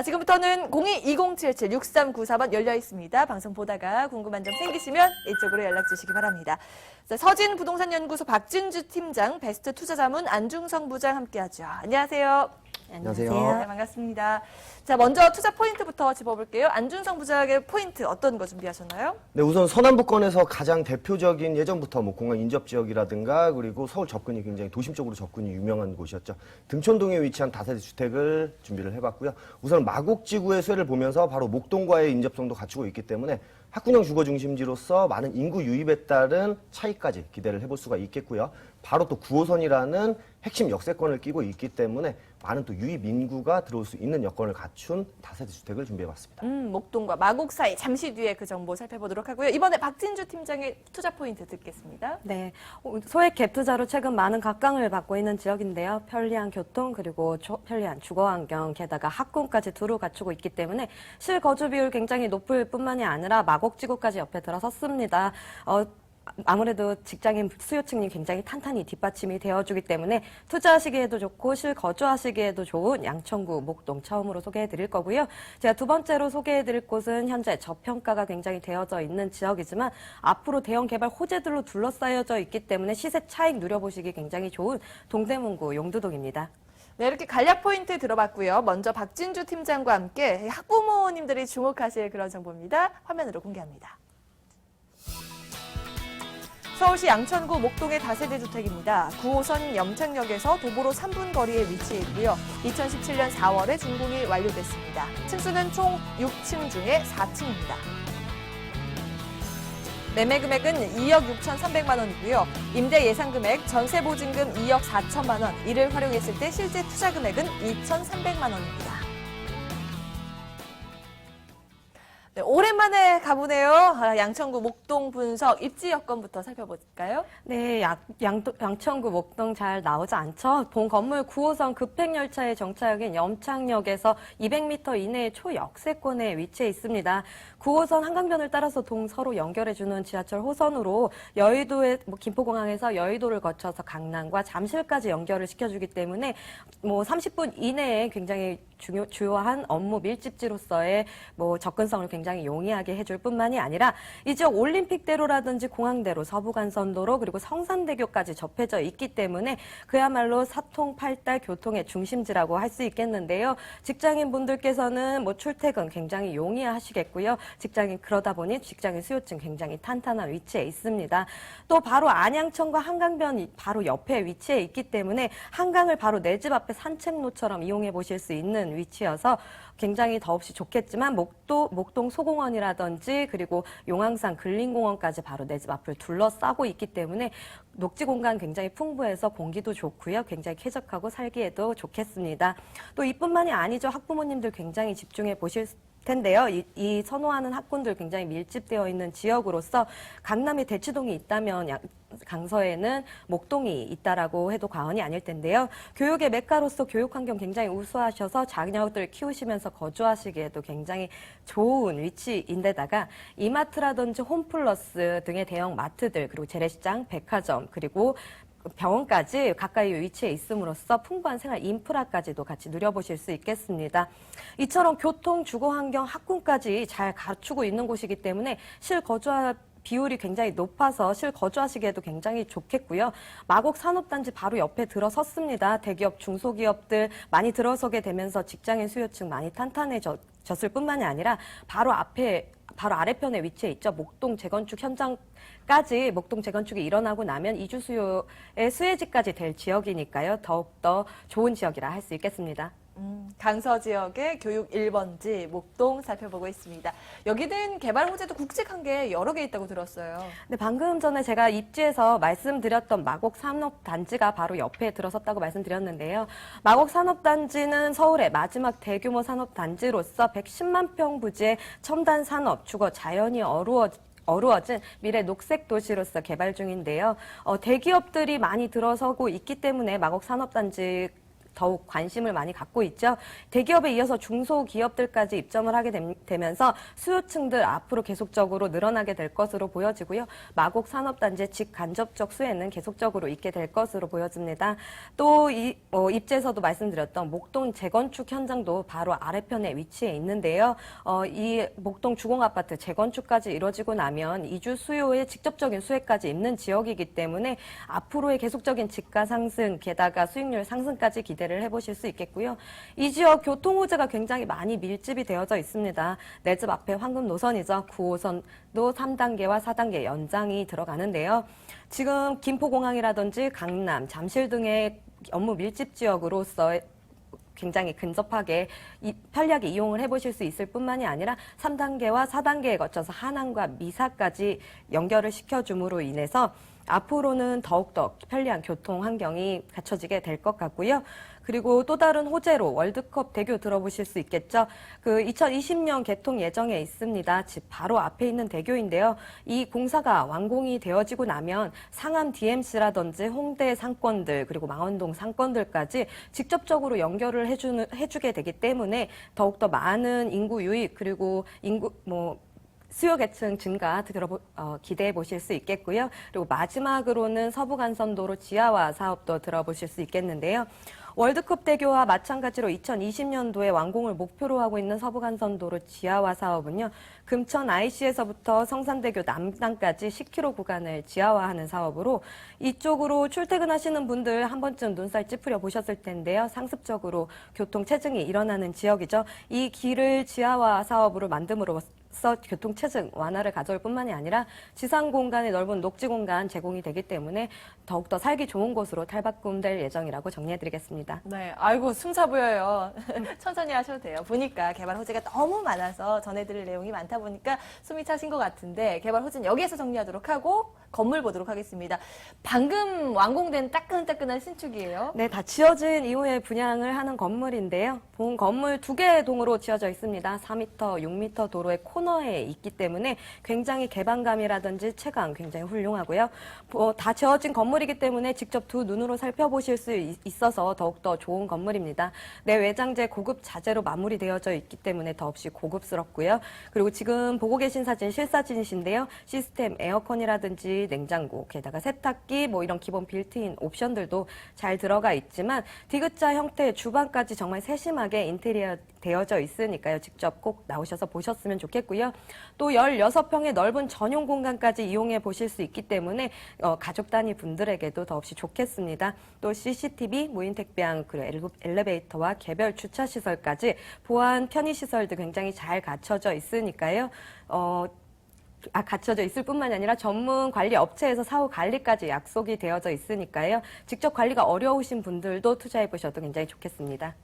지금부터는 02-2077-6394번 열려 있습니다. 방송 보다가 궁금한 점 생기시면 이쪽으로 연락 주시기 바랍니다. 자, 서진부동산연구소 박진주 팀장, 베스트 투자자문 안중성 부장 함께하죠. 안녕하세요. 안녕하세요. 네, 반갑습니다. 자, 먼저 투자 포인트부터 짚어볼게요. 안준성 부장의 포인트 어떤 거 준비하셨나요? 네, 우선 서남부권에서 가장 대표적인 예전부터 뭐 공항 인접 지역이라든가 그리고 서울 접근이 굉장히 도심적으로 접근이 유명한 곳이었죠. 등촌동에 위치한 다세대 주택을 준비를 해봤고요. 우선 마곡지구의 쇠를 보면서 바로 목동과의 인접성도 갖추고 있기 때문에 학군형 주거 중심지로서 많은 인구 유입에 따른 차이까지 기대를 해볼 수가 있겠고요. 바로 또 9호선이라는 핵심 역세권을 끼고 있기 때문에 많은 또 유입 인구가 들어올 수 있는 여건을 갖춘 다세대 주택을 준비해봤습니다. 목동과 마곡 사이 잠시 뒤에 그 정보 살펴보도록 하고요. 이번에 박진주 팀장의 투자 포인트 듣겠습니다. 네, 소액 갭 투자로 최근 많은 각광을 받고 있는 지역인데요. 편리한 교통 그리고 편리한 주거 환경 게다가 학군까지 두루 갖추고 있기 때문에 실거주 비율 굉장히 높을 뿐만이 아니라 마곡지구까지 옆에 들어섰습니다. 아무래도 직장인 수요층이 굉장히 탄탄히 뒷받침이 되어주기 때문에 투자하시기에도 좋고 실거주하시기에도 좋은 양천구 목동 처음으로 소개해드릴 거고요. 제가 두 번째로 소개해드릴 곳은 현재 저평가가 굉장히 되어져 있는 지역이지만 앞으로 대형 개발 호재들로 둘러싸여져 있기 때문에 시세 차익 누려보시기 굉장히 좋은 동대문구 용두동입니다. 네, 이렇게 간략 포인트 들어봤고요. 먼저 박진주 팀장과 함께 학부모님들이 주목하실 그런 정보입니다. 화면으로 공개합니다. 서울시 양천구 목동의 다세대 주택입니다. 9호선 염창역에서 도보로 3분 거리에 위치해 있고요. 2017년 4월에 준공이 완료됐습니다. 층수는 총 6층 중에 4층입니다. 매매 금액은 2억 6,300만 원이고요. 임대 예상 금액, 전세 보증금 2억 4천만 원, 이를 활용했을 때 실제 투자 금액은 2,300만 원입니다. 네, 오랜만에 가보네요. 양천구 목동 분석 입지 여건부터 살펴볼까요? 네, 양천구 목동 잘 나오지 않죠? 본 건물 9호선 급행열차의 정차역인 염창역에서 200m 이내의 초역세권에 위치해 있습니다. 9호선 한강변을 따라서 동서로 연결해주는 지하철 호선으로 여의도의 김포공항에서 여의도를 거쳐서 강남과 잠실까지 연결을 시켜주기 때문에 30분 이내에 굉장히 주요한 업무 밀집지로서의 접근성을 굉장히 굉장히 용이하게 해줄 뿐만이 아니라 이 지역 올림픽대로라든지 공항대로, 서부간선도로 그리고 성산대교까지 접해져 있기 때문에 그야말로 사통팔달 교통의 중심지라고 할 수 있겠는데요. 직장인 분들께서는 뭐 출퇴근 굉장히 용이하시겠고요. 그러다 보니 직장인 수요층 굉장히 탄탄한 위치에 있습니다. 또 바로 안양천과 한강변 바로 옆에 위치해 있기 때문에 한강을 바로 내 집 앞에 산책로처럼 이용해 보실 수 있는 위치여서 굉장히 더없이 좋겠지만 목동 소공원이라든지 그리고 용왕산 근린공원까지 바로 내 집 앞을 둘러싸고 있기 때문에 녹지 공간 굉장히 풍부해서 공기도 좋고요. 굉장히 쾌적하고 살기에도 좋겠습니다. 또 이뿐만이 아니죠. 학부모님들 굉장히 집중해 보실 텐데요. 이 선호하는 학군들 굉장히 밀집되어 있는 지역으로서 강남에 대치동이 있다면 강서에는 목동이 있다라고 해도 과언이 아닐 텐데요. 교육의 메카로서 교육 환경 굉장히 우수하셔서 자녀들 키우시면서 거주하시기에도 굉장히 좋은 위치인데다가 이마트라든지 홈플러스 등의 대형 마트들 그리고 재래시장, 백화점 그리고 병원까지 가까이 위치해 있음으로써 풍부한 생활 인프라까지도 같이 누려보실 수 있겠습니다. 이처럼 교통, 주거 환경, 학군까지 잘 갖추고 있는 곳이기 때문에 실거주화 비율이 굉장히 높아서 실거주하시기에도 굉장히 좋겠고요. 마곡 산업단지 바로 옆에 들어섰습니다. 대기업, 중소기업들 많이 들어서게 되면서 직장인 수요층 많이 탄탄해졌을 뿐만이 아니라 바로 아래편에 위치해 있죠. 목동 재건축 현장까지 목동 재건축이 일어나고 나면 이주 수요의 수혜지까지 될 지역이니까요. 더욱더 좋은 지역이라 할 수 있겠습니다. 강서 지역의 교육 1번지 목동 살펴보고 있습니다. 여기는 개발 호재도 굵직한 게 여러 개 있다고 들었어요. 네, 방금 전에 제가 입지에서 말씀드렸던 마곡 산업단지가 바로 옆에 들어섰다고 말씀드렸는데요. 마곡 산업단지는 서울의 마지막 대규모 산업단지로서 110만 평 부지의 첨단 산업, 주거 자연이 어루어진 미래 녹색 도시로서 개발 중인데요. 대기업들이 많이 들어서고 있기 때문에 마곡 산업단지 더욱 관심을 많이 갖고 있죠. 대기업에 이어서 중소기업들까지 입점을 하게 되면서 수요층들 앞으로 계속적으로 늘어나게 될 것으로 보여지고요. 마곡 산업단지의 직간접적 수혜는 계속적으로 있게 될 것으로 보여집니다. 또 입지에서도 말씀드렸던 목동 재건축 현장도 바로 아래편에 위치해 있는데요. 이 목동 주공아파트 재건축까지 이루어지고 나면 이주 수요의 직접적인 수혜까지 있는 지역이기 때문에 앞으로의 계속적인 지가 상승, 게다가 수익률 상승까지 기대를 해보실 수 있겠고요. 이 지역 교통 호재가 굉장히 많이 밀집이 되어져 있습니다. 내 집 앞에 황금 노선이죠. 9호선도 3단계와 4단계 연장이 들어가는데요. 지금 김포공항이라든지 강남, 잠실 등의 업무 밀집 지역으로서 굉장히 근접하게 편리하게 이용을 해보실 수 있을 뿐만이 아니라 3단계와 4단계에 거쳐서 하남과 미사까지 연결을 시켜줌으로 인해서 앞으로는 더욱더 편리한 교통 환경이 갖춰지게 될 것 같고요. 그리고 또 다른 호재로 월드컵 대교 들어보실 수 있겠죠. 2020년 개통 예정에 있습니다. 집 바로 앞에 있는 대교인데요. 이 공사가 완공이 되어지고 나면 상암 DMC라든지 홍대 상권들 그리고 망원동 상권들까지 직접적으로 연결을 해주게 되기 때문에 더욱더 많은 인구 유입 그리고 수요 계층 증가 기대해 보실 수 있겠고요. 그리고 마지막으로는 서부간선도로 지하화 사업도 들어보실 수 있겠는데요. 월드컵 대교와 마찬가지로 2020년도에 완공을 목표로 하고 있는 서부간선도로 지하화 사업은요. 금천 IC에서부터 성산대교 남단까지 10km 구간을 지하화하는 사업으로 이쪽으로 출퇴근하시는 분들 한 번쯤 눈살 찌푸려 보셨을 텐데요. 상습적으로 교통 체증이 일어나는 지역이죠. 이 길을 지하화 사업으로 만듦으로써 교통 체증 완화를 가져올 뿐만이 아니라 지상 공간의 넓은 녹지 공간 제공이 되기 때문에 더욱더 살기 좋은 곳으로 탈바꿈될 예정이라고 정리해드리겠습니다. 네, 아이고 숨차 보여요. 천천히 하셔도 돼요. 보니까 개발 호재가 너무 많아서 전해드릴 내용이 많다 보니까 숨이 차신 것 같은데 개발 호재는 여기에서 정리하도록 하고 건물 보도록 하겠습니다. 방금 완공된 따끈따끈한 신축이에요. 네, 다 지어진 이후에 분양을 하는 건물인데요. 본 건물 2개 동으로 지어져 있습니다. 4m, 6m 도로의 코너에 있기 때문에 굉장히 개방감이라든지 체감 굉장히 훌륭하고요. 다 지어진 건물이기 때문에 직접 두 눈으로 살펴보실 수 있어서 더욱더 좋은 건물입니다. 내외장재 고급 자재로 마무리되어져 있기 때문에 더없이 고급스럽고요. 그리고 지금 보고 계신 사진 실사진이신데요. 시스템 에어컨이라든지 TV, 냉장고, 게다가 세탁기, 뭐 이런 기본 빌트인 옵션들도 잘 들어가 있지만 디귿자 형태의 주방까지 정말 세심하게 인테리어 되어져 있으니까요. 직접 꼭 나오셔서 보셨으면 좋겠고요. 또 16평의 넓은 전용 공간까지 이용해 보실 수 있기 때문에 가족 단위 분들에게도 더없이 좋겠습니다. 또 CCTV, 무인 택배함, 그리고 엘리베이터와 개별 주차 시설까지 보안 편의 시설도 굉장히 잘 갖춰져 있으니까요. 갖춰져 있을 뿐만이 아니라 전문 관리 업체에서 사후 관리까지 약속이 되어져 있으니까요. 직접 관리가 어려우신 분들도 투자해 보셔도 굉장히 좋겠습니다.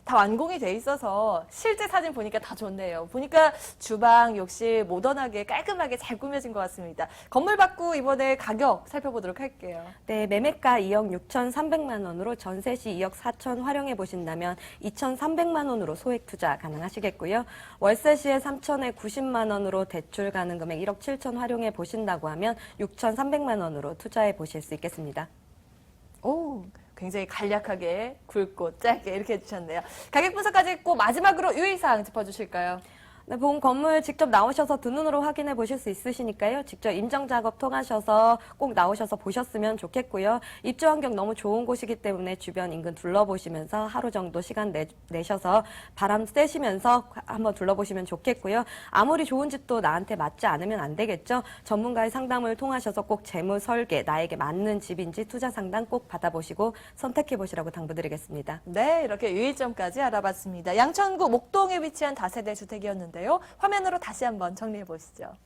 다 완공이 돼 있어서 실제 사진 보니까 다 좋네요. 보니까 주방, 욕실 모던하게 깔끔하게 잘 꾸며진 것 같습니다. 건물 받고 이번에 가격 살펴보도록 할게요. 네, 매매가 2억 6,300만 원으로 전세 시 2억 4천 활용해 보신다면 2,300만 원으로 소액 투자 가능하시겠고요. 월세 시에 3천에 90만 원으로 대출 가능 금액 1억 7천 활용해 보신다고 하면 6,300만 원으로 투자해 보실 수 있겠습니다. 오, 굉장히 간략하게 굵고 짧게 이렇게 해주셨네요. 가격 분석까지 했고 마지막으로 유의사항 짚어주실까요? 네, 본 건물 직접 나오셔서 두 눈으로 확인해 보실 수 있으시니까요. 직접 임정 작업 통하셔서 꼭 나오셔서 보셨으면 좋겠고요. 입주 환경 너무 좋은 곳이기 때문에 주변 인근 둘러보시면서 하루 정도 시간 내셔서 바람 쐬시면서 한번 둘러보시면 좋겠고요. 아무리 좋은 집도 나한테 맞지 않으면 안 되겠죠. 전문가의 상담을 통하셔서 꼭 재무 설계, 나에게 맞는 집인지 투자 상담 꼭 받아보시고 선택해 보시라고 당부드리겠습니다. 네, 이렇게 유의점까지 알아봤습니다. 양천구 목동에 위치한 다세대 주택이었는데요. 화면으로 다시 한번 정리해 보시죠.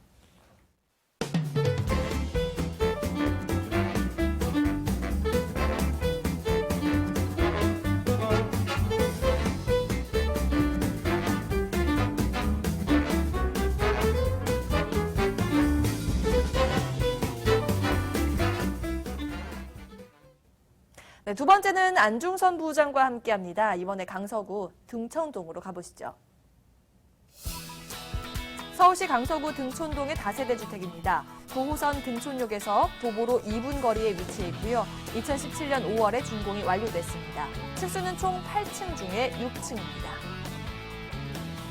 네, 두 번째는 안중선 부장과 함께합니다. 이번에 강서구 등천동으로 가보시죠. 서울시 강서구 등촌동의 다세대 주택입니다. 9호선 등촌역에서 도보로 2분 거리에 위치해 있고요. 2017년 5월에 준공이 완료됐습니다. 층수는 총 8층 중에 6층입니다.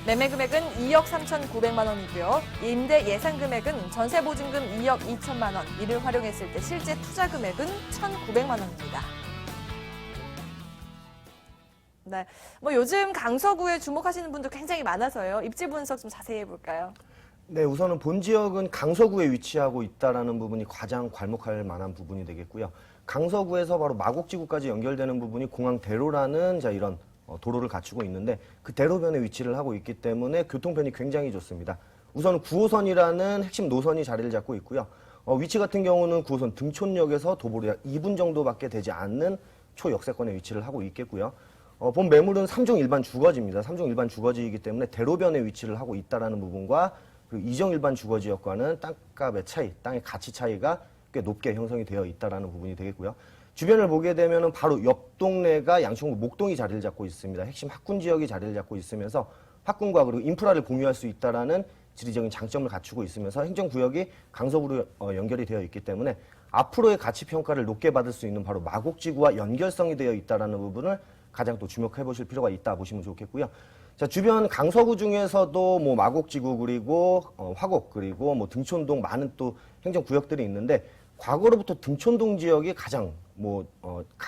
매매 금액은 2억 3,900만 원이고요. 임대 예상 금액은 전세 보증금 2억 2천만 원, 이를 활용했을 때 실제 투자 금액은 1,900만 원입니다. 네, 뭐 요즘 강서구에 주목하시는 분들 굉장히 많아서요. 입지 분석 좀 자세히 해볼까요? 네, 우선은 본 지역은 강서구에 위치하고 있다라는 부분이 가장 괄목할 만한 부분이 되겠고요. 강서구에서 바로 마곡지구까지 연결되는 부분이 공항대로라는 이런 도로를 갖추고 있는데 그 대로변에 위치를 하고 있기 때문에 교통편이 굉장히 좋습니다. 우선 9호선이라는 핵심 노선이 자리를 잡고 있고요. 위치 같은 경우는 9호선 등촌역에서 도보로 약 2분 정도밖에 되지 않는 초역세권에 위치를 하고 있겠고요. 본 매물은 3종 일반 주거지입니다. 3종 일반 주거지이기 때문에 대로변에 위치를 하고 있다는 부분과 그리고 2종 일반 주거지역과는 땅값의 차이, 땅의 가치 차이가 꽤 높게 형성이 되어 있다는 부분이 되겠고요. 주변을 보게 되면 바로 옆 동네가 양천구 목동이 자리를 잡고 있습니다. 핵심 학군 지역이 자리를 잡고 있으면서 학군과 그리고 인프라를 공유할 수 있다는 지리적인 장점을 갖추고 있으면서 행정구역이 강서구로 연결이 되어 있기 때문에 앞으로의 가치 평가를 높게 받을 수 있는 바로 마곡지구와 연결성이 되어 있다는 부분을 가장 또 주목해 보실 필요가 있다 보시면 좋겠고요. 자, 주변 강서구 중에서도 뭐 마곡지구 그리고 화곡 그리고 뭐 등촌동 많은 또 행정구역들이 있는데 과거로부터 등촌동 지역이 가장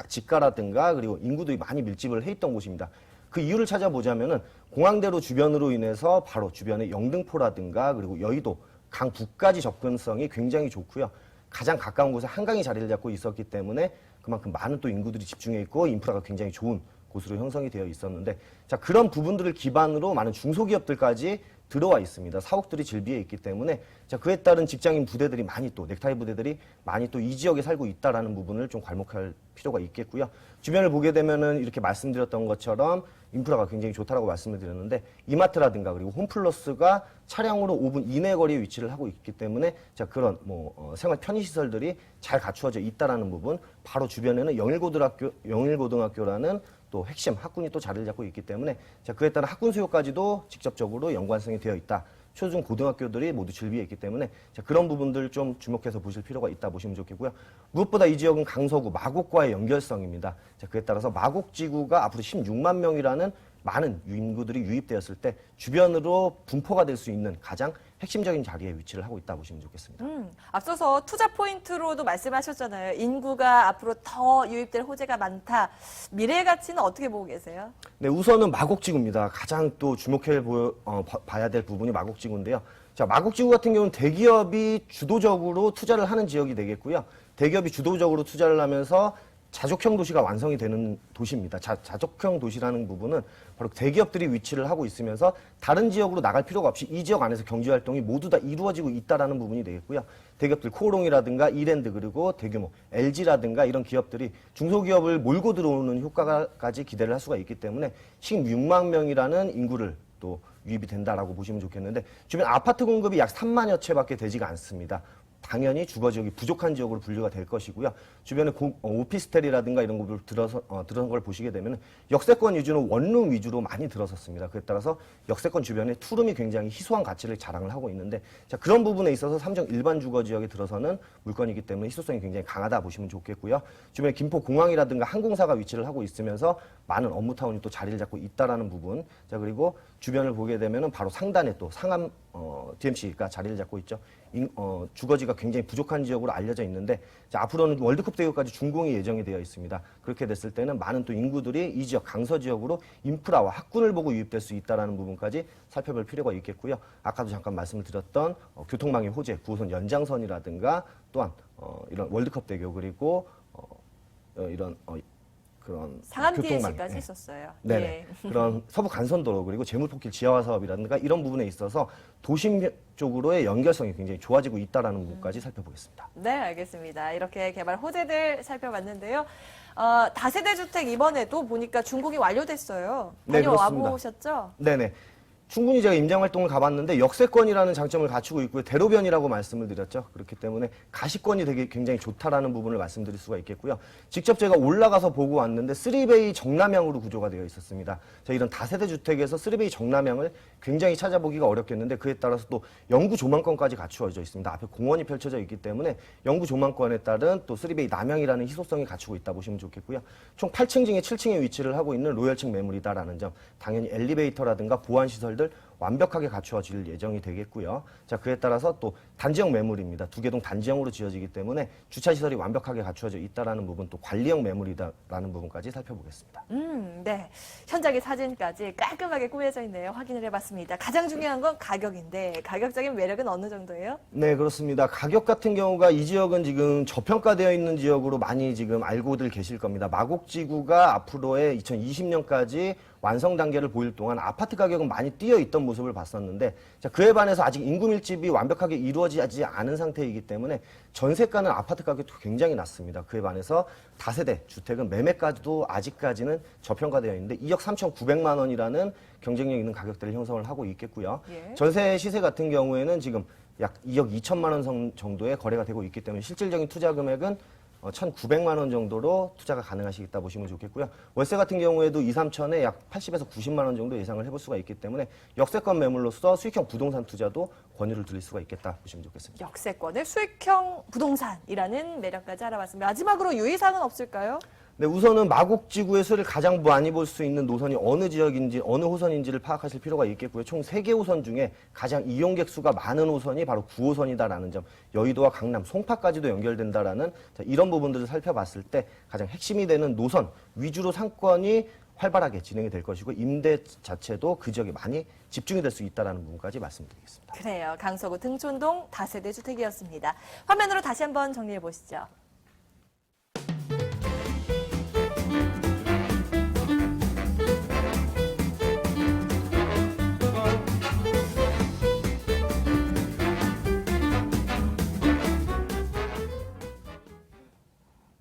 집가라든가 그리고 인구들이 많이 밀집을 해 있던 곳입니다. 그 이유를 찾아보자면은 공항대로 주변으로 인해서 바로 주변에 영등포라든가 그리고 여의도, 강북까지 접근성이 굉장히 좋고요. 가장 가까운 곳에 한강이 자리를 잡고 있었기 때문에 그만큼 많은 또 인구들이 집중해 있고 인프라가 굉장히 좋은 곳으로 형성이 되어 있었는데 자, 그런 부분들을 기반으로 많은 중소기업들까지 들어와 있습니다. 사옥들이 질비해 있기 때문에 자, 그에 따른 직장인 부대들이 많이 또 넥타이 부대들이 많이 또 이 지역에 살고 있다라는 부분을 좀 괄목할 필요가 있겠고요. 주변을 보게 되면은 이렇게 말씀드렸던 것처럼 인프라가 굉장히 좋다라고 말씀을 드렸는데 이마트라든가 그리고 홈플러스가 차량으로 5분 이내 거리에 위치를 하고 있기 때문에 자, 그런 생활 편의 시설들이 잘 갖추어져 있다라는 부분, 바로 주변에는 영일고등학교라는 또 핵심 학군이 또 자리를 잡고 있기 때문에 자, 그에 따라 학군 수요까지도 직접적으로 연관성이 되어 있다. 초중 고등학교들이 모두 질비해 있기 때문에 자, 그런 부분들 좀 주목해서 보실 필요가 있다 보시면 좋겠고요. 무엇보다 이 지역은 강서구 마곡과의 연결성입니다. 자, 그에 따라서 마곡지구가 앞으로 16만 명이라는 많은 인구들이 유입되었을 때 주변으로 분포가 될 수 있는 가장 핵심적인 자리에 위치를 하고 있다 보시면 좋겠습니다. 앞서서 투자 포인트로도 말씀하셨잖아요. 인구가 앞으로 더 유입될 호재가 많다. 미래의 가치는 어떻게 보고 계세요? 네, 우선은 마곡지구입니다. 가장 또 주목해 봐야 될 부분이 마곡지구인데요. 자, 마곡지구 같은 경우는 대기업이 주도적으로 투자를 하는 지역이 되겠고요. 대기업이 주도적으로 투자를 하면서 자족형 도시가 완성이 되는 도시입니다. 자족형 도시라는 부분은 바로 대기업들이 위치를 하고 있으면서 다른 지역으로 나갈 필요가 없이 이 지역 안에서 경제 활동이 모두 다 이루어지고 있다라는 부분이 되겠고요. 대기업들 코오롱이라든가 이랜드 그리고 대규모 LG라든가 이런 기업들이 중소기업을 몰고 들어오는 효과까지 기대를 할 수가 있기 때문에 16만 명이라는 인구를 또 유입이 된다라고 보시면 좋겠는데 주변 아파트 공급이 약 3만여 채밖에 되지가 않습니다. 당연히 주거 지역이 부족한 지역으로 분류가 될 것이고요. 주변에 오피스텔이라든가 이런 것을 들어선 걸 보시게 되면 역세권 위주는 원룸 위주로 많이 들어섰습니다. 그에 따라서 역세권 주변에 투룸이 굉장히 희소한 가치를 자랑을 하고 있는데 자, 그런 부분에 있어서 삼성 일반 주거 지역에 들어서는 물건이기 때문에 희소성이 굉장히 강하다 보시면 좋겠고요. 주변에 김포공항이라든가 항공사가 위치를 하고 있으면서 많은 업무타운이 또 자리를 잡고 있다라는 부분. 자, 그리고 주변을 보게 되면은 바로 상단에 또 상암 DMC가 자리를 잡고 있죠. 주거지가 굉장히 부족한 지역으로 알려져 있는데 자, 앞으로는 월드컵 대회까지 준공이 예정이 되어 있습니다. 그렇게 됐을 때는 많은 또 인구들이 이 지역 강서 지역으로 인프라와 학군을 보고 유입될 수 있다는 부분까지 살펴볼 필요가 있겠고요. 아까도 잠깐 말씀을 드렸던 교통망의 호재, 9호선 연장선이라든가 또한 이런 월드컵 대교 그리고 이런 그런 상암 교통망, DLC까지 네. 있었어요. 네네. 예. 그런 서부 간선도로 그리고 재물포길 지하화 사업이라든가 이런 부분에 있어서 도심 쪽으로의 연결성이 굉장히 좋아지고 있다는 부분까지 살펴보겠습니다. 네, 알겠습니다. 이렇게 개발 호재들 살펴봤는데요. 다세대 주택 이번에도 보니까 준공이 완료됐어요. 네, 다녀와 그렇습니다. 보셨죠? 네네. 충분히 제가 임장 활동을 가봤는데 역세권이라는 장점을 갖추고 있고요. 대로변이라고 말씀을 드렸죠. 그렇기 때문에 가시권이 되게 굉장히 좋다라는 부분을 말씀드릴 수가 있겠고요. 직접 제가 올라가서 보고 왔는데 3베이 정남향으로 구조가 되어 있었습니다. 자, 이런 다세대 주택에서 3베이 정남향을 굉장히 찾아보기가 어렵겠는데 그에 따라서 또 영구 조망권까지 갖추어져 있습니다. 앞에 공원이 펼쳐져 있기 때문에 영구 조망권에 따른 또 3베이 남향이라는 희소성이 갖추고 있다 보시면 좋겠고요. 총 8층 중에 7층에 위치를 하고 있는 로열층 매물이다라는 점, 당연히 엘리베이터라든가 보안 시설들 완벽하게 갖추어질 예정이 되겠고요. 자, 그에 따라서 또 단지형 매물입니다. 두 개 동 단지형으로 지어지기 때문에 주차 시설이 완벽하게 갖추어져 있다라는 부분, 또 관리형 매물이다라는 부분까지 살펴보겠습니다. 네. 현장의 사진까지 깔끔하게 꾸며져 있네요. 확인을 해봤습니다. 가장 중요한 건 가격인데 가격적인 매력은 어느 정도예요? 네, 그렇습니다. 가격 같은 경우가 이 지역은 지금 저평가되어 있는 지역으로 많이 지금 알고들 계실 겁니다. 마곡지구가 앞으로의 2020년까지 완성 단계를 보일 동안 아파트 가격은 많이 뛰어 있던 모습을 봤었는데 자, 그에 반해서 아직 인구 밀집이 완벽하게 이루어지지 않은 상태이기 때문에 전세가는 아파트 가격도 굉장히 낮습니다. 그에 반해서 다세대 주택은 매매까지도 아직까지는 저평가되어 있는데 2억 3,900만 원이라는 경쟁력 있는 가격대를 형성을 하고 있겠고요. 예. 전세 시세 같은 경우에는 지금 약 2억 2천만 원 정도의 거래가 되고 있기 때문에 실질적인 투자 금액은 1,900만 원 정도로 투자가 가능하시겠다 보시면 좋겠고요. 월세 같은 경우에도 2, 3천에 약 80에서 90만 원 정도 예상을 해볼 수가 있기 때문에 역세권 매물로서 수익형 부동산 투자도 권유를 드릴 수가 있겠다 보시면 좋겠습니다. 역세권의 수익형 부동산이라는 매력까지 알아봤습니다. 마지막으로 유의사항은 없을까요? 네, 우선은 마곡지구의 수를 가장 많이 볼 수 있는 노선이 어느 지역인지, 어느 호선인지를 파악하실 필요가 있겠고요. 총 3개 호선 중에 가장 이용객 수가 많은 호선이 바로 9호선이다라는 점, 여의도와 강남, 송파까지도 연결된다라는 이런 부분들을 살펴봤을 때 가장 핵심이 되는 노선 위주로 상권이 활발하게 진행이 될 것이고 임대 자체도 그 지역에 많이 집중이 될 수 있다는 부분까지 말씀드리겠습니다. 그래요. 강서구 등촌동 다세대 주택이었습니다. 화면으로 다시 한번 정리해 보시죠.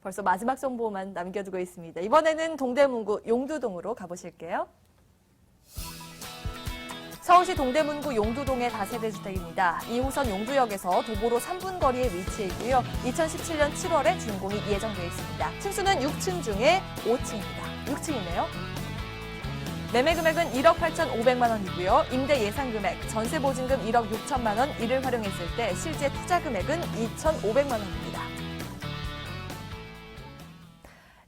벌써 마지막 정보만 남겨두고 있습니다. 이번에는 동대문구 용두동으로 가보실게요. 서울시 동대문구 용두동의 다세대 주택입니다. 2호선 용두역에서 도보로 3분 거리에 위치해 있고요. 2017년 7월에 준공이 예정되어 있습니다. 층수는 6층 중에 5층입니다. 6층이네요. 매매 금액은 1억 8,500만 원이고요. 임대 예상 금액, 전세 보증금 1억 6천만 원, 이를 활용했을 때 실제 투자 금액은 2,500만 원입니다.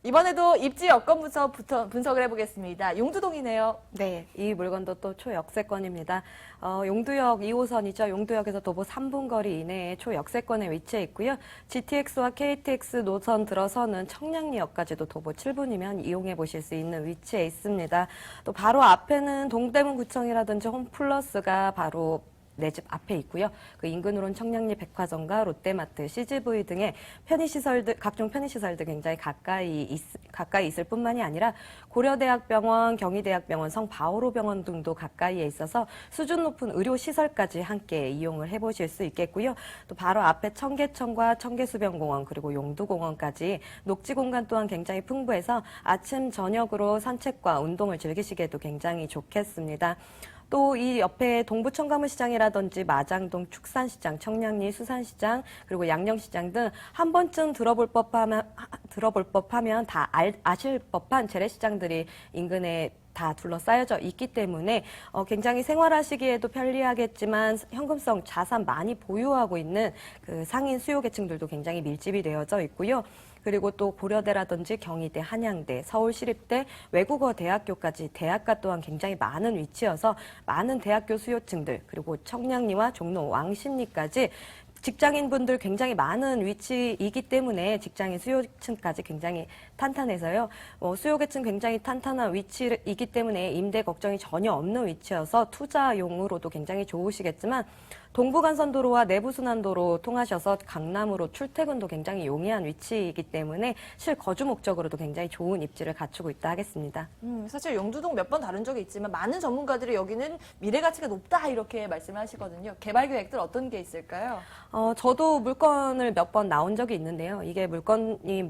이번에도 입지 여건부터 분석을 해보겠습니다. 용두동이네요. 네, 이 물건도 또 초역세권입니다. 용두역 2호선이죠. 용두역에서 도보 3분 거리 이내에 초역세권에 위치해 있고요. GTX와 KTX 노선 들어서는 청량리역까지도 도보 7분이면 이용해 보실 수 있는 위치에 있습니다. 또 바로 앞에는 동대문구청이라든지 홈플러스가 바로 내 집 앞에 있고요. 그 인근으로는 청량리 백화점과 롯데마트, CGV 등의 편의시설들, 각종 편의시설들 굉장히 가까이 있을 뿐만이 아니라 고려대학병원, 경희대학병원, 성바오로병원 등도 가까이에 있어서 수준 높은 의료시설까지 함께 이용을 해보실 수 있겠고요. 또 바로 앞에 청계천과 청계수변공원 그리고 용두공원까지 녹지공간 또한 굉장히 풍부해서 아침, 저녁으로 산책과 운동을 즐기시기에도 굉장히 좋겠습니다. 또 이 옆에 동부청가물시장이라든지 마장동 축산시장, 청량리 수산시장, 그리고 양령시장 등 한 번쯤 들어볼 법하면 다 아실 법한 재래시장들이 인근에 다 둘러싸여져 있기 때문에 굉장히 생활하시기에도 편리하겠지만 현금성 자산 많이 보유하고 있는 그 상인 수요계층들도 굉장히 밀집이 되어져 있고요. 그리고 또 고려대라든지 경희대, 한양대, 서울시립대, 외국어대학교까지 대학가 또한 굉장히 많은 위치여서 많은 대학교 수요층들 그리고 청량리와 종로, 왕십리까지 직장인분들 굉장히 많은 위치이기 때문에 직장인 수요층까지 굉장히 탄탄해서요. 수요계층 굉장히 탄탄한 위치이기 때문에 임대 걱정이 전혀 없는 위치여서 투자용으로도 굉장히 좋으시겠지만 동부간선도로와 내부순환도로 통하셔서 강남으로 출퇴근도 굉장히 용이한 위치이기 때문에 실거주 목적으로도 굉장히 좋은 입지를 갖추고 있다 하겠습니다. 사실 용두동 몇 번 다룬 적이 있지만 많은 전문가들이 여기는 미래 가치가 높다 이렇게 말씀을 하시거든요. 개발 계획들 어떤 게 있을까요? 저도 물건을 몇 번 나온 적이 있는데요. 이게 물건이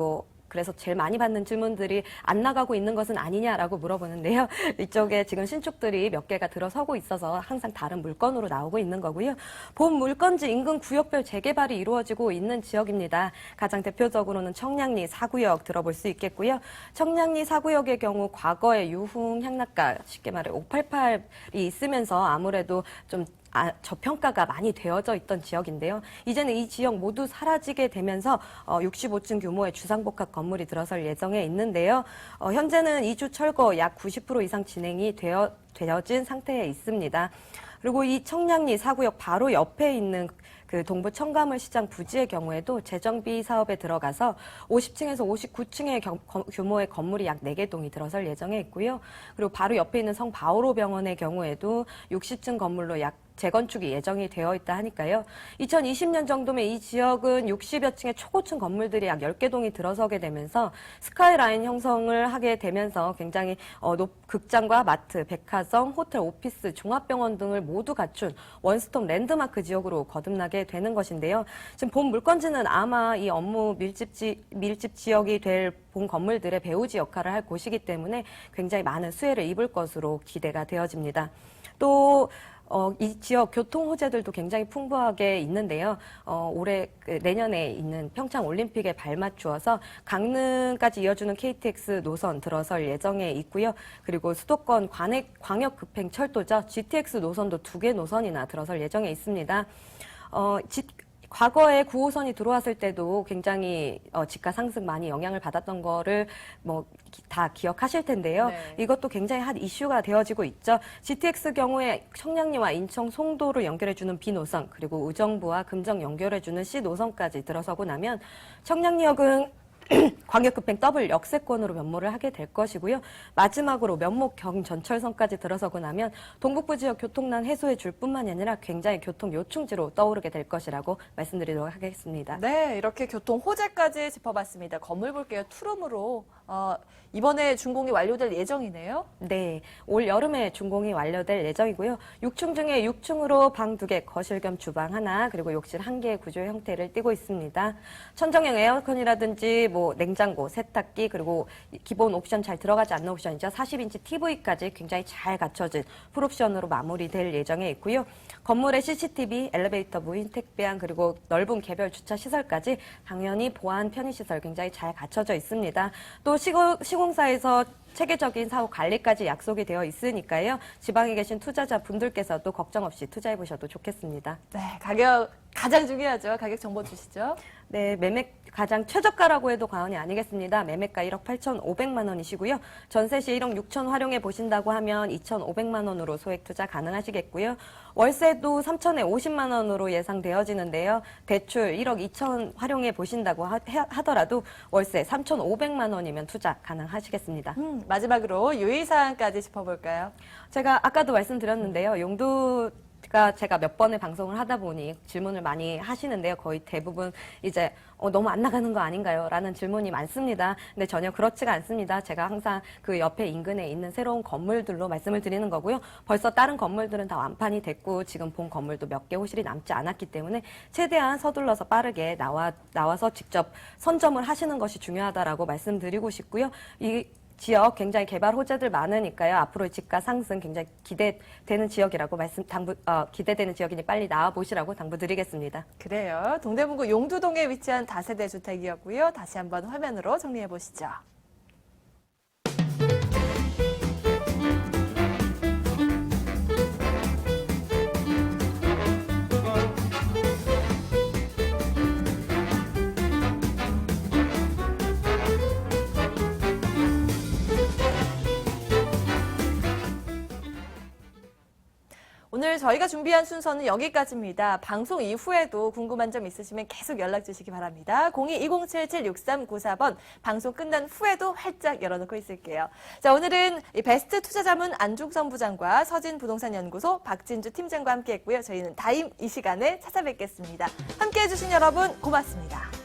그래서 제일 많이 받는 질문들이 안 나가고 있는 것은 아니냐라고 물어보는데요. 이쪽에 지금 신축들이 몇 개가 들어서고 있어서 항상 다른 물건으로 나오고 있는 거고요. 본 물건지 인근 구역별 재개발이 이루어지고 있는 지역입니다. 가장 대표적으로는 청량리 4구역 들어볼 수 있겠고요. 청량리 4구역의 경우 과거에 유흥 향락가, 쉽게 말해 588이 있으면서 아무래도 좀 저평가가 많이 되어져 있던 지역인데요. 이제는 이 지역 모두 사라지게 되면서 65층 규모의 주상복합 건물이 들어설 예정에 있는데요. 현재는 이주 철거 약 90% 이상 진행이 되어진 상태에 있습니다. 그리고 이 청량리 4구역 바로 옆에 있는 그 동부 청가물시장 부지의 경우에도 재정비 사업에 들어가서 50층에서 59층의 규모의 건물이 약 4개 동이 들어설 예정에 있고요. 그리고 바로 옆에 있는 성바오로병원의 경우에도 60층 건물로 약 재건축이 예정이 되어 있다 하니까요. 2020년 정도면 이 지역은 60여 층의 초고층 건물들이 약 10개 동이 들어서게 되면서 스카이라인 형성을 하게 되면서 굉장히 극장과 마트, 백화점, 호텔, 오피스, 종합병원 등을 모두 갖춘 원스톱 랜드마크 지역으로 거듭나게 되는 것인데요. 지금 본 물건지는 아마 이 업무 밀집 지역이 될 본 건물들의 배후지 역할을 할 곳이기 때문에 굉장히 많은 수혜를 입을 것으로 기대가 되어집니다. 또 이 지역 교통 호재들도 굉장히 풍부하게 있는데요. 내년에 있는 평창 올림픽에 발맞추어서 강릉까지 이어주는 KTX 노선 들어설 예정에 있고요. 그리고 수도권 광역급행철도죠. GTX 노선도 2개 노선이나 들어설 예정에 있습니다. 과거에 9호선이 들어왔을 때도 굉장히 집가 상승 많이 영향을 받았던 거를 다 기억하실 텐데요. 네. 이것도 굉장히 핫 이슈가 되어지고 있죠. GTX 경우에 청량리와 인천 송도를 연결해주는 B노선 그리고 의정부와 금정 연결해주는 C노선까지 들어서고 나면 청량리역은 광역급행 더블 역세권으로 면모를 하게 될 것이고요. 마지막으로 면목 경전철선까지 들어서고 나면 동북부 지역 교통난 해소해 줄 뿐만이 아니라 굉장히 교통 요충지로 떠오르게 될 것이라고 말씀드리도록 하겠습니다. 네, 이렇게 교통 호재까지 짚어봤습니다. 건물 볼게요. 투룸으로 이번에 준공이 완료될 예정이네요. 네, 올 여름에 준공이 완료될 예정이고요. 6층 중에 6층으로 방 2개, 거실 겸 주방 하나, 그리고 욕실 1개의 구조의 형태를 띠고 있습니다. 천정형 에어컨이라든지 냉장고, 세탁기, 그리고 기본 옵션 잘 들어가지 않는 옵션이죠. 40인치 TV까지 굉장히 잘 갖춰진 풀옵션으로 마무리될 예정에 있고요. 건물에 CCTV, 엘리베이터, 무인 택배함, 그리고 넓은 개별 주차 시설까지 당연히 보안 편의시설 굉장히 잘 갖춰져 있습니다. 또 시공사에서 체계적인 사후 관리까지 약속이 되어 있으니까요. 지방에 계신 투자자 분들께서도 걱정 없이 투자해 보셔도 좋겠습니다. 네, 가격 가장 중요하죠. 가격 정보 주시죠. 네, 매매 가장 최저가라고 해도 과언이 아니겠습니다. 매매가 1억 8,500만 원이시고요. 전세 시 1억 6천 활용해 보신다고 하면 2,500만 원으로 소액 투자 가능하시겠고요. 월세도 3천에 50만 원으로 예상되어지는데요. 대출 1억 2천 활용해 보신다고 하더라도 월세 3,500만 원이면 투자 가능하시겠습니다. 마지막으로 유의사항까지 짚어볼까요? 제가 아까도 말씀드렸는데요. 용도가 제가 몇 번의 방송을 하다 보니 질문을 많이 하시는데요. 거의 대부분 이제 너무 안 나가는 거 아닌가요? 라는 질문이 많습니다. 근데 전혀 그렇지가 않습니다. 제가 항상 그 옆에 인근에 있는 새로운 건물들로 말씀을 드리는 거고요. 벌써 다른 건물들은 다 완판이 됐고 지금 본 건물도 몇 개 호실이 남지 않았기 때문에 최대한 서둘러서 빠르게 나와서 직접 선점을 하시는 것이 중요하다라고 말씀드리고 싶고요. 이 지역 굉장히 개발 호재들 많으니까요. 앞으로의 집가 상승 굉장히 기대되는 지역이라고 기대되는 지역이니 빨리 나와 보시라고 당부드리겠습니다. 그래요. 동대문구 용두동에 위치한 다세대 주택이었고요. 다시 한번 화면으로 정리해 보시죠. 오늘 저희가 준비한 순서는 여기까지입니다. 방송 이후에도 궁금한 점 있으시면 계속 연락 주시기 바랍니다. 02-2077-6394번 방송 끝난 후에도 활짝 열어놓고 있을게요. 자, 오늘은 이 베스트 투자자문 안중선 부장과 서진부동산연구소 박진주 팀장과 함께했고요. 저희는 다음 이 시간에 찾아뵙겠습니다. 함께해 주신 여러분 고맙습니다.